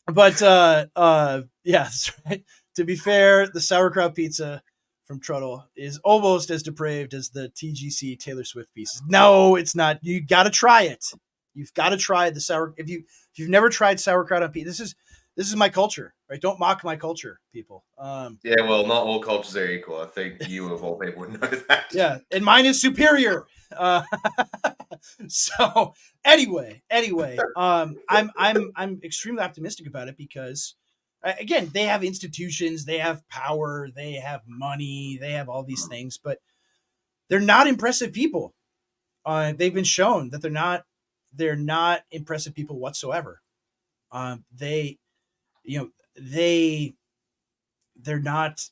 But yeah, that's right. To be fair, the sauerkraut pizza from Truddle is almost as depraved as the TGC Taylor Swift pieces. No, it's not. You got to try it. You've got to try the sour. If you've never tried sauerkraut on pizza, this is my culture, right? Don't mock my culture, people. Yeah, well, not all cultures are equal. I think you of all people would know that. Yeah, and mine is superior. So anyway, I'm extremely optimistic about it because, again, they have institutions, they have power, they have money, they have all these things, but they're not impressive people. They've been shown that they're not impressive people whatsoever. They're not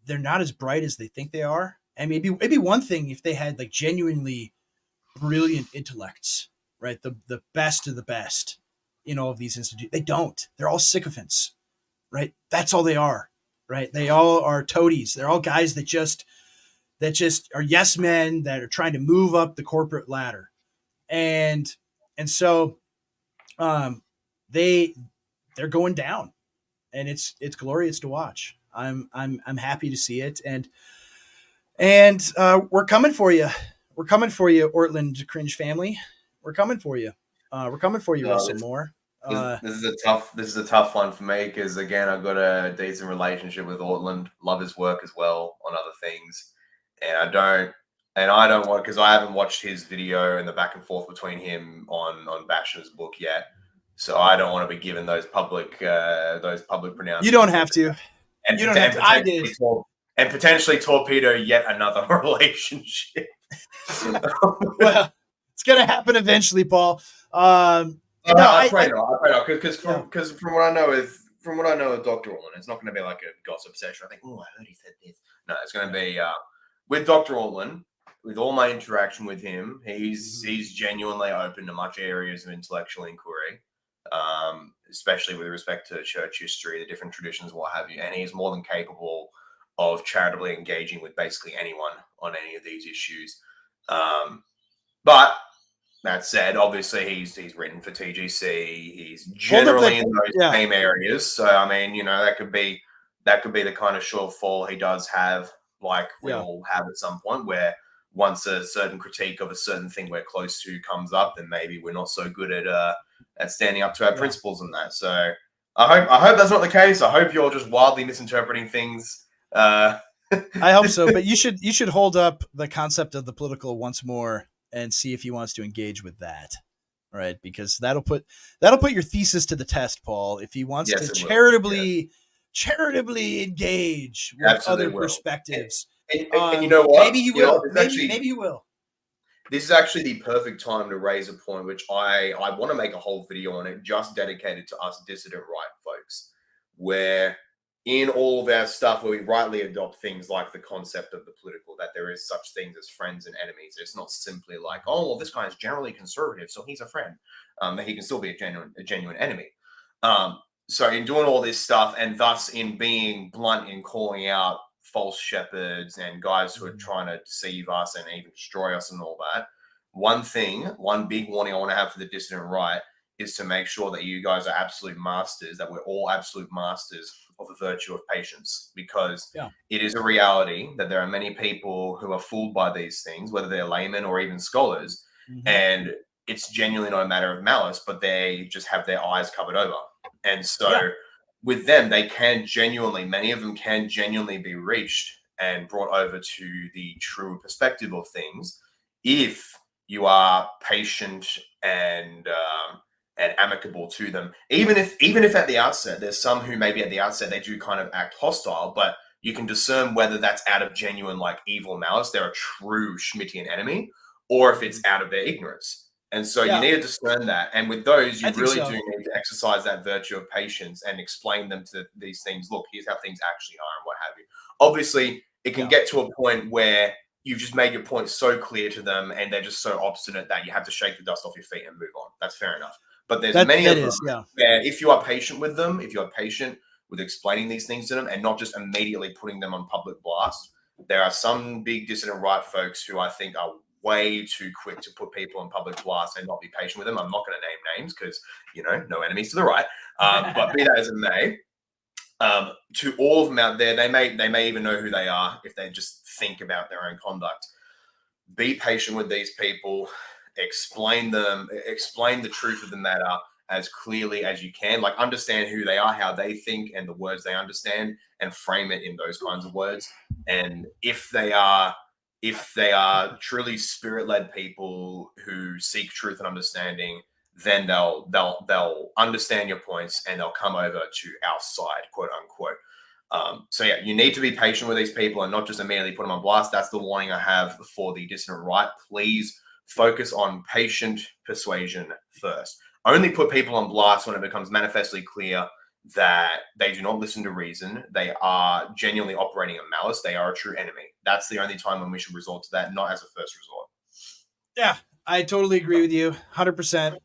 they're not as bright as they think they are. And maybe one thing if they had like genuinely brilliant intellects, right? The best of the best in all of these institutes. They don't. They're all sycophants, right? That's all they are, right? They all are toadies. They're all guys that just are yes men that are trying to move up the corporate ladder. And so they're going down, and it's glorious to watch. I'm happy to see it, and we're coming for you. We're coming for you, Ortlund cringe family. We're coming for you. We're coming for you, Russell Moore. This is a tough one for me because, again, I've got a decent relationship with Ortlund. Love his work as well on other things, and I don't want, because I haven't watched his video and the back and forth between him on Basham's book yet. So I don't want to be given those public pronouncements. You don't have to. And you don't have to. I did. And potentially torpedo yet another relationship. Well, it's gonna happen eventually, Paul. I pray not, because from what I know of Dr. Ortlund, it's not going to be like a gossip session. I think, oh, I heard he said this. No, it's going to be with Dr. Ortlund. With all my interaction with him, he's genuinely open to much areas of intellectual inquiry, especially with respect to church history, the different traditions, what have you. And he's more than capable of charitably engaging with basically anyone on any of these issues. But that said, obviously he's written for TGC. He's generally in those same areas. So I mean, that could be the kind of shortfall he does have, like we all have at some point, where once a certain critique of a certain thing we're close to comes up, then maybe we're not so good at standing up to our principles and that. So I hope that's not the case. I hope you're just wildly misinterpreting things. I hope so, but you should hold up the concept of the political once more and see if he wants to engage with that, right? Because that'll put your thesis to the test, Paul. If he wants to charitably engage with other perspectives, and you know what? Maybe he will. Maybe he will. This is actually the perfect time to raise a point, which I want to make a whole video on it, just dedicated to us dissident right folks, where in all of our stuff where we rightly adopt things like the concept of the political, that there is such things as friends and enemies. It's not simply like, oh, well, this guy is generally conservative, so he's a friend. He can still be a genuine enemy. So in doing all this stuff, and thus in being blunt in calling out false shepherds and guys who are trying to deceive us and even destroy us and all that, one big warning I want to have for the dissident right is to make sure that you guys are absolute masters, that we're all absolute masters of the virtue of patience, because it is a reality that there are many people who are fooled by these things, whether they're laymen or even scholars, and it's genuinely not a matter of malice, but they just have their eyes covered over. And so with them, many of them can genuinely be reached and brought over to the true perspective of things if you are patient and and amicable to them. Even if at the outset there's some who maybe at the outset they do kind of act hostile, but you can discern whether that's out of genuine like evil malice, they're a true Schmittian enemy, or if it's out of their ignorance. And so you need to discern that. And with those, you really do need to exercise that virtue of patience and explain them to these things. Look, here's how things actually are and what have you. Obviously, it can get to a point where you've just made your point so clear to them and they're just so obstinate that you have to shake the dust off your feet and move on. That's fair enough. But there's many of them where if you are patient with them, if you are patient with explaining these things to them and not just immediately putting them on public blast, there are some big dissident right folks who I think are way too quick to put people on public blast and not be patient with them. I'm not going to name names because, no enemies to the right. But be that as it may, to all of them out there, they may even know who they are if they just think about their own conduct. Be patient with these people. Explain the truth of the matter as clearly as you can. Like, understand who they are, how they think, and the words they understand, and frame it in those kinds of words. And if they are truly spirit-led people who seek truth and understanding, then they'll understand your points and they'll come over to our side, quote unquote. So yeah, you need to be patient with these people and not just immediately put them on blast. That's the warning I have for the dissident right. Please focus on patient persuasion first. Only put people on blast when it becomes manifestly clear that they do not listen to reason. They are genuinely operating in malice. They are a true enemy. That's the only time when we should resort to that, not as a first resort. Yeah, I totally agree with you, 100%.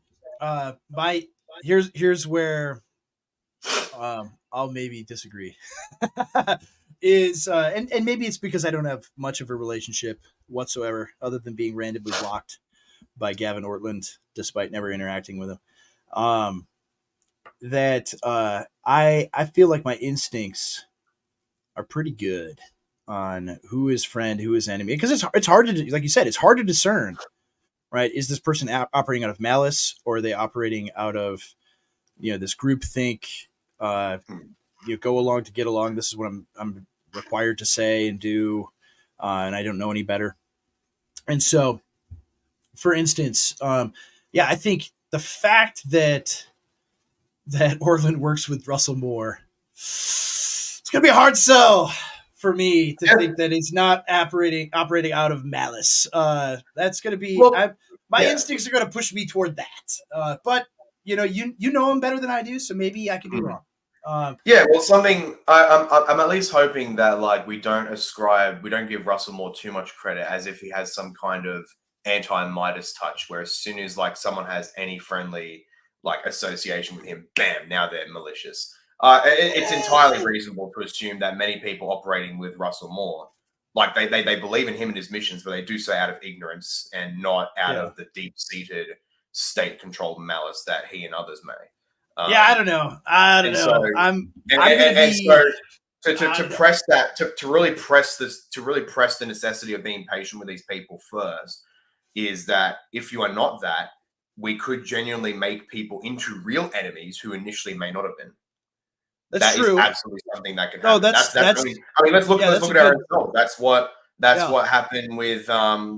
Here's where I'll maybe disagree. And maybe it's because I don't have much of a relationship whatsoever, other than being randomly blocked by Gavin Ortlund, despite never interacting with him. I feel like my instincts are pretty good on who is friend, who is enemy, because it's hard to, like you said, it's hard to discern, right? Is this person operating out of malice, or are they operating out of, this group think, go along to get along. This is what I'm required to say and do, and I don't know any better. And so, for instance, I think the fact that Ortlund works with Russell Moore, it's gonna be a hard sell for me to think that he's not operating out of malice. That's gonna be my instincts are gonna push me toward that. But you know him better than I do, so maybe I could be wrong. Something I'm at least hoping that we don't give Russell Moore too much credit, as if he has some kind of anti-Midas touch, where as soon as someone has any friendly association with him, bam, now they're malicious. It's entirely reasonable to assume that many people operating with Russell Moore, they believe in him and his missions, but they do so out of ignorance and not out of the deep-seated state-controlled malice that he and others may. I don't know. To press that, to really press the necessity of being patient with these people first, is that if you are not that, we could genuinely make people into real enemies who initially may not have been. That's true. Is absolutely something that can happen. That's really, let's look at our own. That's what happened with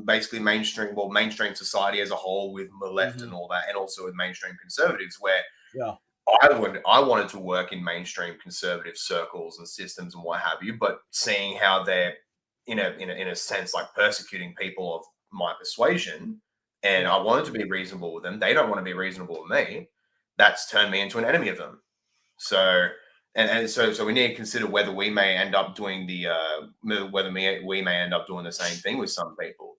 basically mainstream society as a whole, with the left and all that, and also with mainstream conservatives, where I wanted to work in mainstream conservative circles and systems and what have you, but seeing how they're in a sense persecuting people of my persuasion, and I wanted to be reasonable with them. They don't want to be reasonable with me. That's turned me into an enemy of them. So we need to consider whether we may end up doing we may end up doing the same thing with some people,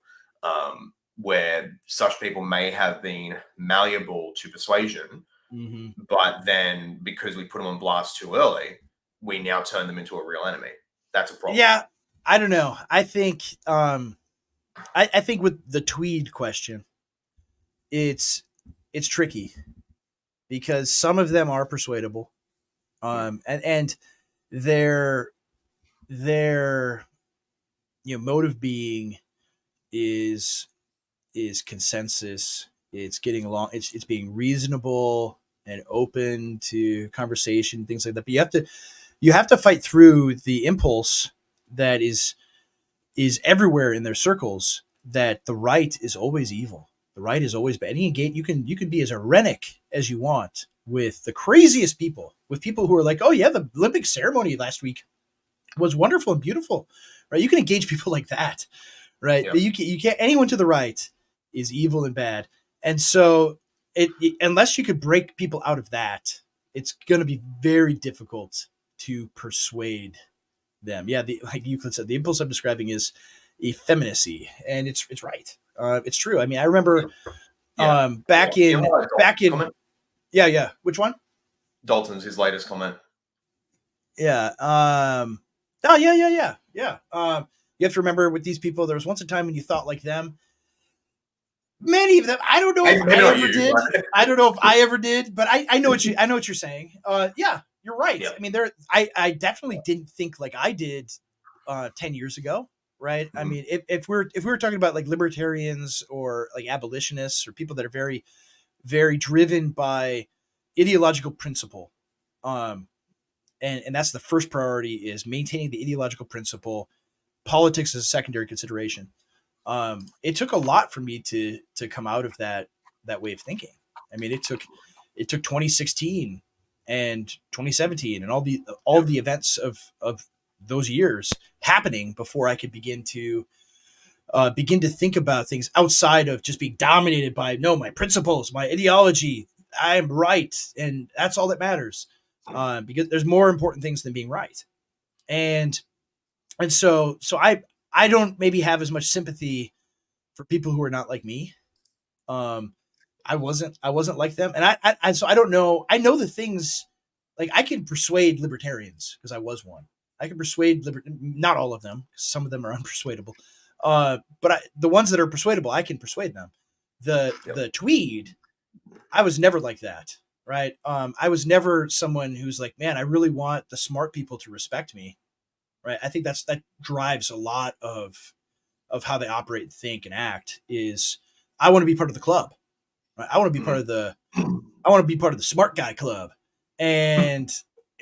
where such people may have been malleable to persuasion. Mm-hmm. But then, because we put them on blast too early, we now turn them into a real enemy. That's a problem. Yeah, I don't know. I think I think with the Tweed question, it's tricky because some of them are persuadable, and their motive being is consensus. It's getting along. It's being reasonable and open to conversation, things like that. But you have to fight through the impulse that is everywhere in their circles, that the right is always evil, The right is always bad. You can be as erratic as you want with the craziest people, with people who are like, oh yeah, the Olympic ceremony last week was wonderful and beautiful, right? You can engage people like that, right? Yep. You can't, anyone to the right is evil and bad. And so unless you could break people out of that, it's going to be very difficult to persuade them. Yeah. Like Euclid said, the impulse I'm describing is effeminacy, and it's right. It's true. I mean, I remember back in, comment? Yeah. Which one? Dalton's, his latest comment. Yeah. Oh yeah. You have to remember with these people, there was once a time when you thought like them. Many of them, I don't know if I ever did. I don't know if I ever did, but I know what you're saying. Yeah, you're right. Yep. I mean, I definitely didn't think like I did 10 years ago, right? Mm-hmm. I mean, if we were talking about like libertarians or like abolitionists or people that are very, very driven by ideological principle, and that's the first priority, is maintaining the ideological principle. Politics is a secondary consideration. It took a lot for me to come out of that way of thinking. I mean, it took 2016 and 2017 and all the events of those years happening before I could begin to think about things outside of just being dominated by my principles, my ideology. I am right, and that's all that matters. Because there's more important things than being right, and so I don't maybe have as much sympathy for people who are not like me. I wasn't like them, and so I don't know. I know the things, like I can persuade libertarians because I was one. I can persuade not all of them. Some of them are unpersuadable. But the ones that are persuadable, I can persuade them. The Tweed, I was never like that, right? I was never someone who's like, man, I really want the smart people to respect me, right? I think that drives a lot of how they operate, think, and act. Is I want to be part of the club, right? I want to be part of the smart guy club, and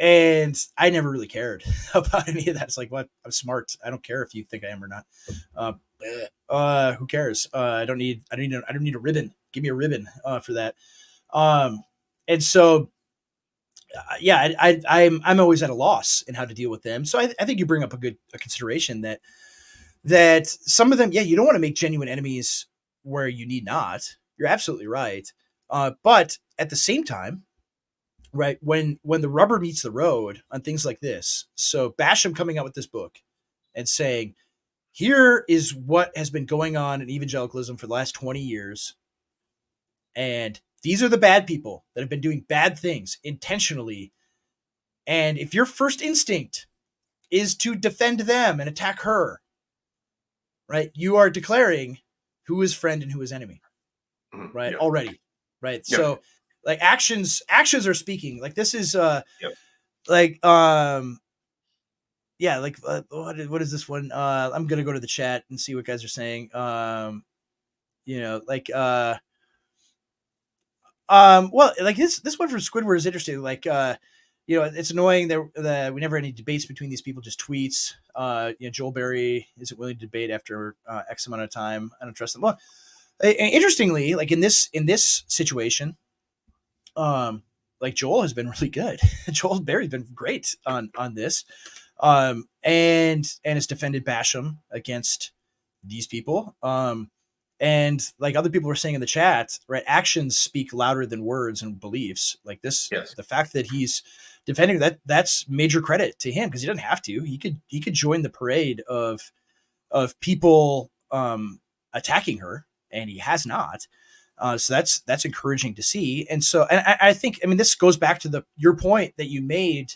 I never really cared about any of that. It's like, what? I'm smart. I don't care if you think I am or not. Who cares? I don't need a ribbon. Give me a ribbon for that. And so, yeah, I'm always at a loss in how to deal with them. So I think you bring up a consideration that some of them, yeah, you don't want to make genuine enemies where you need not. You're absolutely right. But at the same time, right, when the rubber meets the road on things like this, so Basham coming out with this book and saying, here is what has been going on in evangelicalism for the last 20 years. And these are the bad people that have been doing bad things intentionally. And if your first instinct is to defend them and attack her, right, you are declaring who is friend and who is enemy, right? Yep. Already, right? Yep. So like actions are speaking. Like this is like yeah, like what is this one? I'm gonna go to the chat and see what guys are saying. Like well, like this one from Squidward is interesting. Like it's annoying that we never had any debates between these people, just tweets. Joel Berry isn't willing to debate after X amount of time. I don't trust them. Well, interestingly, like in this situation, like Joel has been really good. Joel Berry's been great on this, and has defended Basham against these people. And like other people were saying in the chat, right? Actions speak louder than words and beliefs. Like this, yes. The fact that he's defending that's major credit to him, because he doesn't have to. He could join the parade of people attacking her, and he has not. So that's encouraging to see. And so, and I think, I mean, this goes back to your point that you made,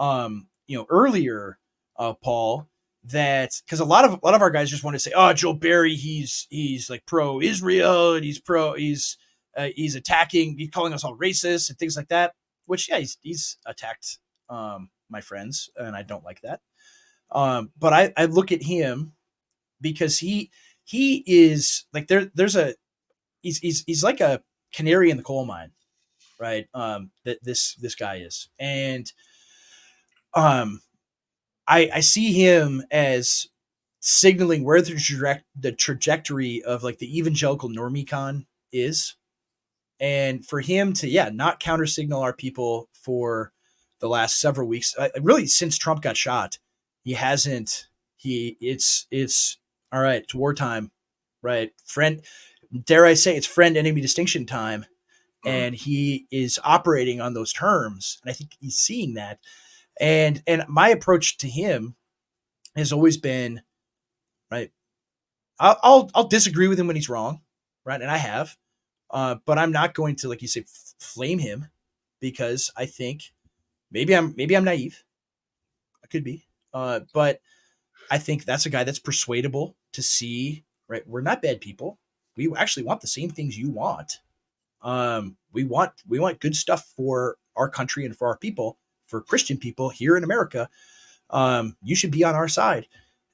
earlier, Paul. That because a lot of our guys just want to say, oh, Joel Berry, he's like pro-Israel and he's attacking, he's calling us all racist and things like that. Which he's attacked my friends, and I don't like that. But I look at him because he is like he's like a canary in the coal mine, right? That this guy is, and I see him as signaling where the trajectory of like the evangelical normicon is. And for him to, not counter signal our people for the last several weeks, really since Trump got shot, he hasn't, it's all right. It's wartime, right? Friend, dare I say it's friend enemy distinction time. And he is operating on those terms. And I think he's seeing that. And my approach to him has always been, right, I'll disagree with him when he's wrong, right? And I have, but I'm not going to, like you say, flame him, because I think maybe I'm naive. I could be, but I think that's a guy that's persuadable to see, right? We're not bad people. We actually want the same things you want. We want good stuff for our country and for our people, for Christian people here in America. You should be on our side.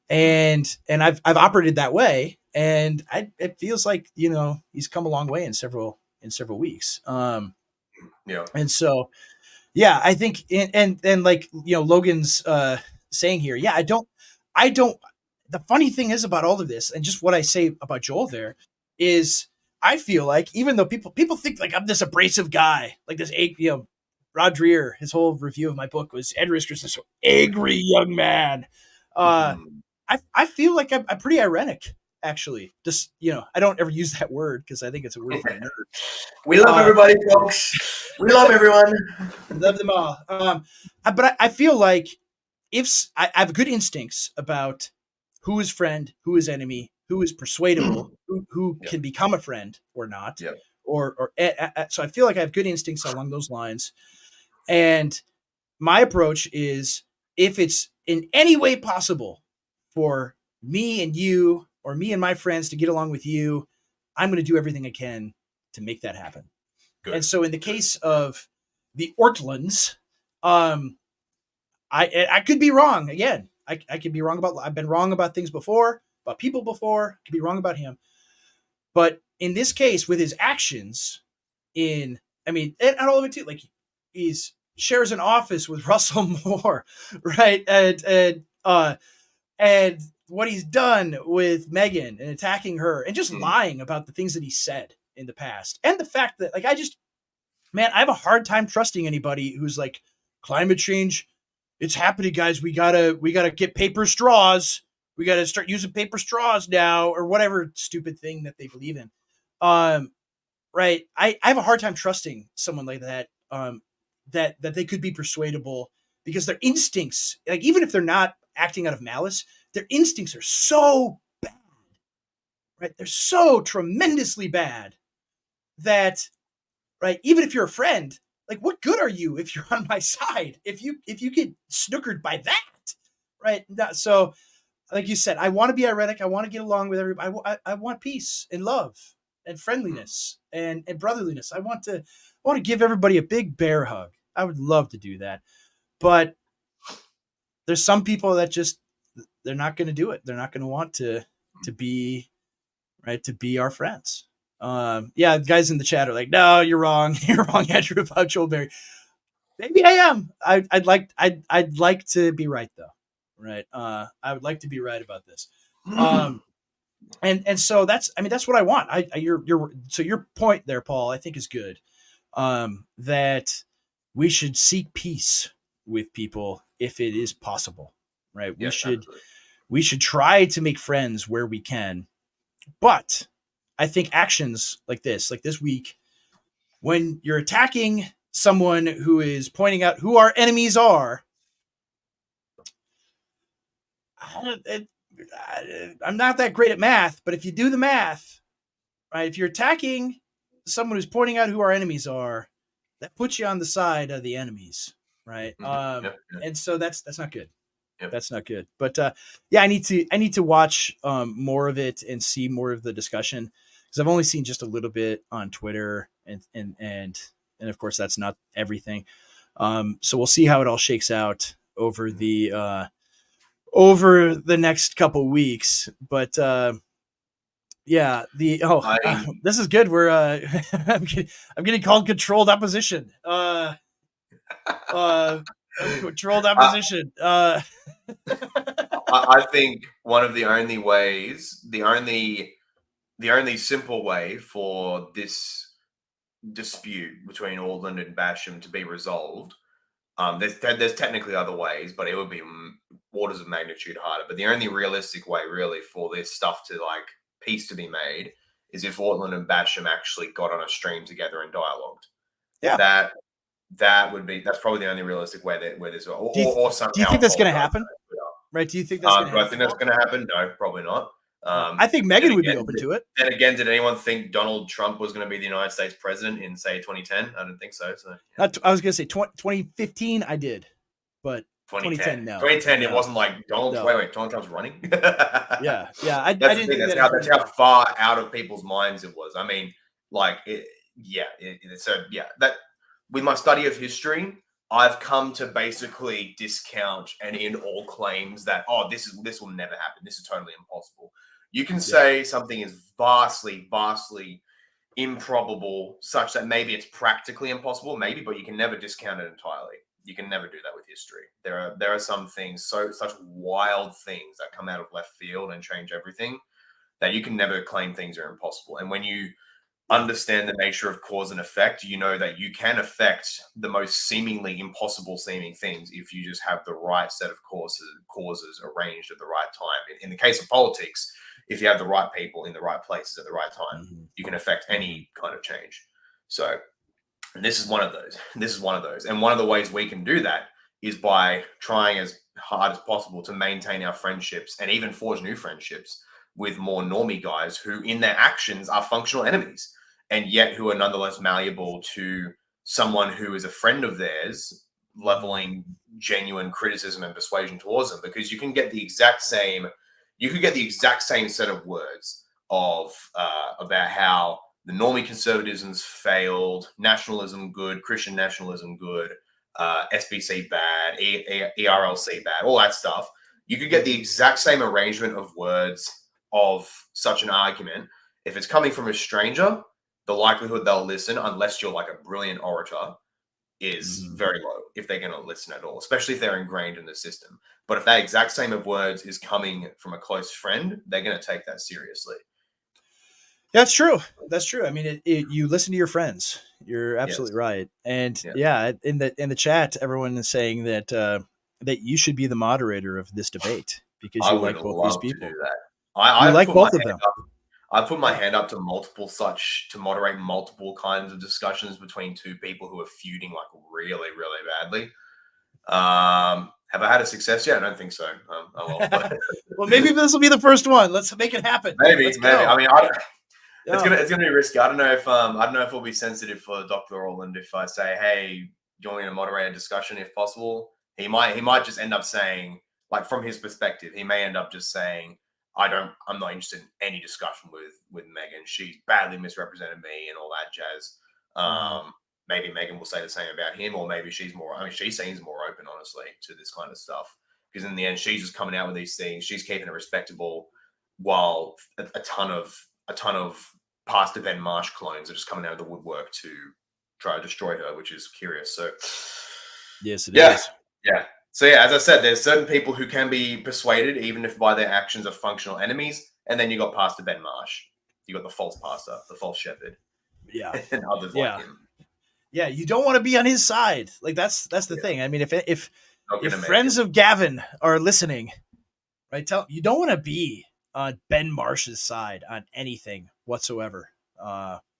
And I've operated that way, and it feels like, he's come a long way in several weeks. And so, I think, and like, Logan's saying here, I don't. The funny thing is about all of this, and just what I say about Joel there, is I feel like, even though people think like I'm this abrasive guy, like this, Rod Dreher, his whole review of my book was Ed Risker's this angry young man. I feel like I'm pretty ironic, actually. Just, I don't ever use that word because I think it's a word for nerd. We love everybody, folks. We love everyone. Love them all. But I feel like if I have good instincts about who is friend, who is enemy, who is persuadable, who can become a friend or not, so I feel like I have good instincts along those lines. And my approach is, if it's in any way possible for me and you, or me and my friends, to get along with you, I'm going to do everything I can to make that happen. Good. And so in the case of the Ortlunds, I could be wrong again. I could be wrong I've been wrong about things before, about people before. I could be wrong about him. But in this case, with his actions and all of it too, like, he's shares an office with Russell Moore, right? And what he's done with Meghan and attacking her and just lying about the things that he said in the past. And the fact that, like, I have a hard time trusting anybody who's like, climate change, it's happening, guys. We gotta get paper straws. We gotta start using paper straws now, or whatever stupid thing that they believe in. Right. I have a hard time trusting someone like that, that they could be persuadable, because their instincts, like, even if they're not acting out of malice, their instincts are so bad, right? They're so tremendously bad that, right, even if you're a friend, like, what good are you if you're on my side? If you get snookered by that, right? So, like you said, I want to be ironic. I want to get along with everybody. I want peace and love and friendliness and brotherliness. I want to give everybody a big bear hug. I would love to do that, but there's some people that just, they're not going to do it. They're not going to want to be our friends. Guys in the chat are like, no, you're wrong. You're wrong, Andrew, about Joel Berry. Maybe I am. I'd like to be right, though. Right. I would like to be right about this. And so that's what I want. So your point there, Paul, I think is good. That we should seek peace with people if it is possible, right? Yes, we should try to make friends where we can, but I think actions like this week, when you're attacking someone who is pointing out who our enemies are, I'm not that great at math, but if you do the math, right, if you're attacking someone who's pointing out who our enemies are, that puts you on the side of the enemies, right? And so that's not good. That's not good. But I need to watch more of it and see more of the discussion, because I've only seen just a little bit on Twitter, and of course that's not everything. So we'll see how it all shakes out over the next couple weeks. But this is good. We're I'm getting called controlled opposition. Controlled opposition. I think one of the only ways, the only simple way for this dispute between Ortlund and Basham to be resolved. There's technically other ways, but it would be orders of magnitude harder. But the only realistic way, really, for this stuff to like peace to be made is if Ortlund and Basham actually got on a stream together and dialogued. Yeah. That's probably the only realistic way that where this or somehow. Do you think that's going to happen? Right? Do you think that's going to happen? Do I think that's going to happen? No, probably not. I think Megan would be open to it. Then again, did anyone think Donald Trump was going to be the United States president in, say, 2010? I don't think so. Yeah. I was going to say 2015, I did, but 2010, no. 2010, no. It wasn't like Donald. No. Wait, Donald Trump's running. yeah. I that's didn't. That's how far out of people's minds it was. I mean, like, that with my study of history, I've come to basically discount any and all claims that this will never happen. This is totally impossible. You can say something is vastly, vastly improbable, such that maybe it's practically impossible, maybe, but you can never discount it entirely. You can never do that with history. There are some things, such wild things that come out of left field and change everything, that you can never claim things are impossible. And when you understand the nature of cause and effect, you know that you can affect the most seemingly impossible seeming things if you just have the right set of causes arranged at the right time. In the case of politics, if you have the right people in the right places at the right time, you can affect any kind of change. So, and this is one of those. And one of the ways we can do that is by trying as hard as possible to maintain our friendships and even forge new friendships with more normie guys who in their actions are functional enemies and yet who are nonetheless malleable to someone who is a friend of theirs, leveling genuine criticism and persuasion towards them, because you can get the exact same set of words of about how the normie conservatisms failed, nationalism good, Christian nationalism good, SBC bad, ERLC bad, all that stuff. You could get the exact same arrangement of words of such an argument. If it's coming from a stranger, the likelihood they'll listen, unless you're like a brilliant orator, is very low if they're going to listen at all, especially if they're ingrained in the system. But if that exact same of words is coming from a close friend, they're going to take that seriously. That's true. I mean, you listen to your friends. You're absolutely right. And in the chat, everyone is saying that that you should be the moderator of this debate because you like both these people. To do that. I like both of them. I put my hand up to moderate multiple kinds of discussions between two people who are feuding like really, really badly. Have I had a success yet? I don't think so. Well, maybe this will be the first one. Let's make it happen. Maybe. I mean, it's gonna be risky. I don't know if it'll be sensitive for Dr. Ortlund if I say, "Hey, do you want me to moderate a discussion if possible?" He might just end up saying, like from his perspective, he may end up just saying, I'm not interested in any discussion with Megan. She's badly misrepresented me and all that jazz. Maybe Megan will say the same about him, or maybe she seems more open, honestly, to this kind of stuff. Because in the end, she's just coming out with these things. She's keeping it respectable, while a ton of Pastor Ben Marsh clones are just coming out of the woodwork to try to destroy her, which is curious. So, yes, it is. Yeah. So as I said, there's certain people who can be persuaded, even if by their actions are functional enemies. And then you got Pastor Ben Marsh. You got the false pastor, the false shepherd. Yeah. And others like him. Yeah, you don't want to be on his side. Like that's the thing. I mean, if friends of Gavin are listening, right? You don't want to be on Ben Marsh's side on anything whatsoever.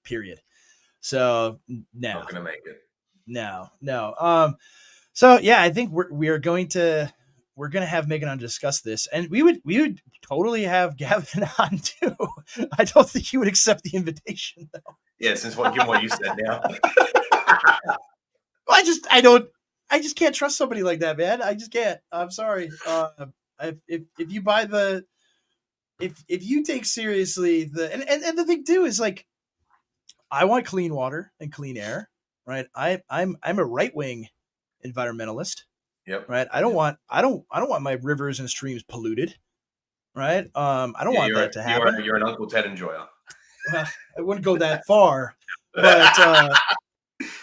Period. So no. Not gonna make it. No. So yeah, I think we're going to have Megan on to discuss this, and we would totally have Gavin on too. I don't think he would accept the invitation though. Yeah, given what you said now. I just can't trust somebody like that, man. I just can't. I'm sorry. If you buy if you take seriously and the thing too is like, I want clean water and clean air, right? I'm a right wing environmentalist. Yep. Right. I don't want my rivers and streams polluted. Right. I don't want that to happen. You're an Uncle Ted enjoyer. Well, I wouldn't go that far, but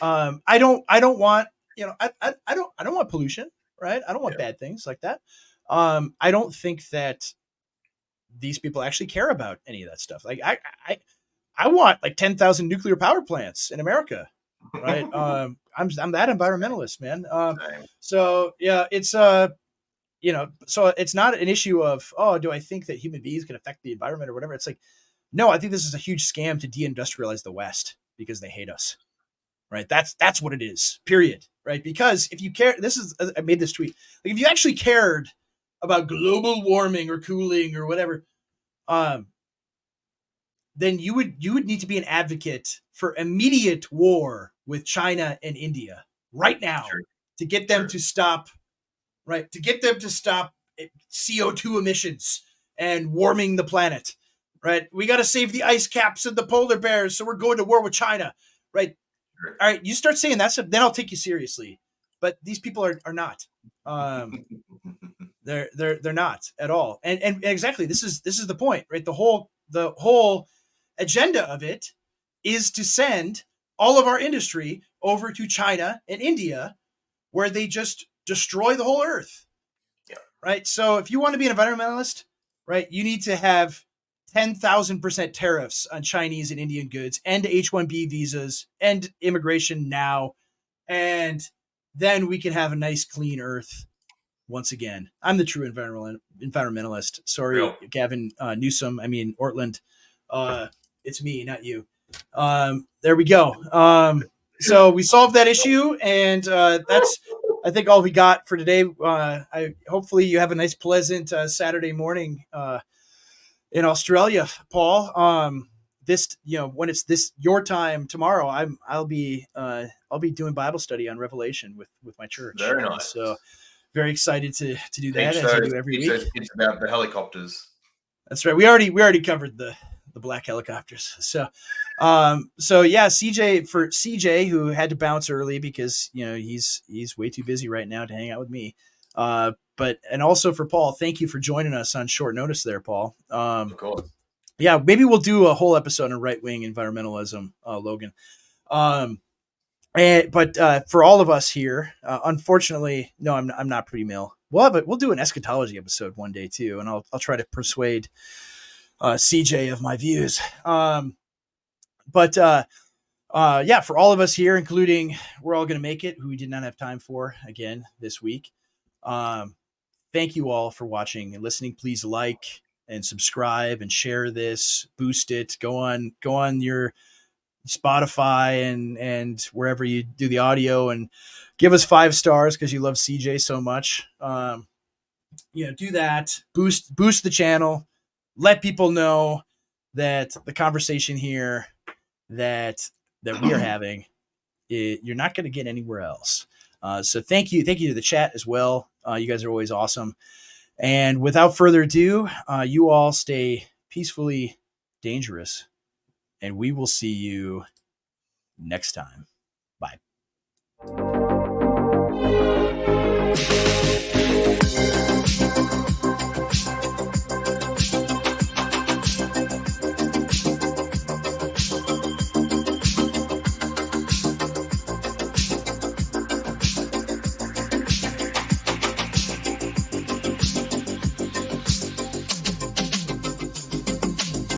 I don't want, I don't want pollution. Right. I don't want bad things like that. I don't think that these people actually care about any of that stuff. Like I want like 10,000 nuclear power plants in America, right? I'm that environmentalist, man. So yeah, it's so it's not an issue of, oh, do I think that human beings can affect the environment or whatever? It's like, no, I think this is a huge scam to deindustrialize the West because they hate us, right? That's what it is, period, right? Because if you care, I made this tweet, like if you actually cared about global warming or cooling or whatever, then you would need to be an advocate for immediate war with China and India right now to get them to stop, right? To get them to stop CO2 emissions and warming the planet, right? We got to save the ice caps and the polar bears, so we're going to war with China, right? All right, you start saying that stuff, then I'll take you seriously. But these people are not. They're not at all. And exactly, this is the point, right? The whole agenda of it is to send all of our industry over to China and India, where they just destroy the whole earth. Yeah. Right. So if you want to be an environmentalist, right, you need to have 10,000% tariffs on Chinese and Indian goods and H-1B visas and immigration now. And then we can have a nice, clean earth once again. I'm the true environmentalist. Sorry, Gavin Ortlund. It's me, not you. There we go. So we solved that issue, and that's, I think, all we got for today. Hopefully you have a nice, pleasant Saturday morning in Australia, Paul. When it's your time tomorrow, I'll be doing Bible study on Revelation with my church. Very nice. So very exciid to do that, as I do every week. It's about the helicopters. That's right. We already covered the black helicopters. So yeah, CJ, who had to bounce early because he's way too busy right now to hang out with me. And also for Paul, thank you for joining us on short notice there, Paul. Of course. Yeah, maybe we'll do a whole episode on right-wing environmentalism, Logan. But for all of us here, unfortunately, no, I'm not pre-mill. We'll do an eschatology episode one day too, and I'll try to persuade CJ of my views. Yeah, for all of us here, including We're All Gonna Make It, who we did not have time for again this week. Thank you all for watching and listening. Please like and subscribe and share this, boost it. Go on your Spotify and wherever you do the audio, and give us 5 stars because you love CJ so much. Do that. Boost the channel. Let people know that the conversation here that we are having, you're not going to get anywhere else. So thank you to the chat as well. You guys are always awesome. And without further ado, you all stay peacefully dangerous, and we will see you next time. Bye.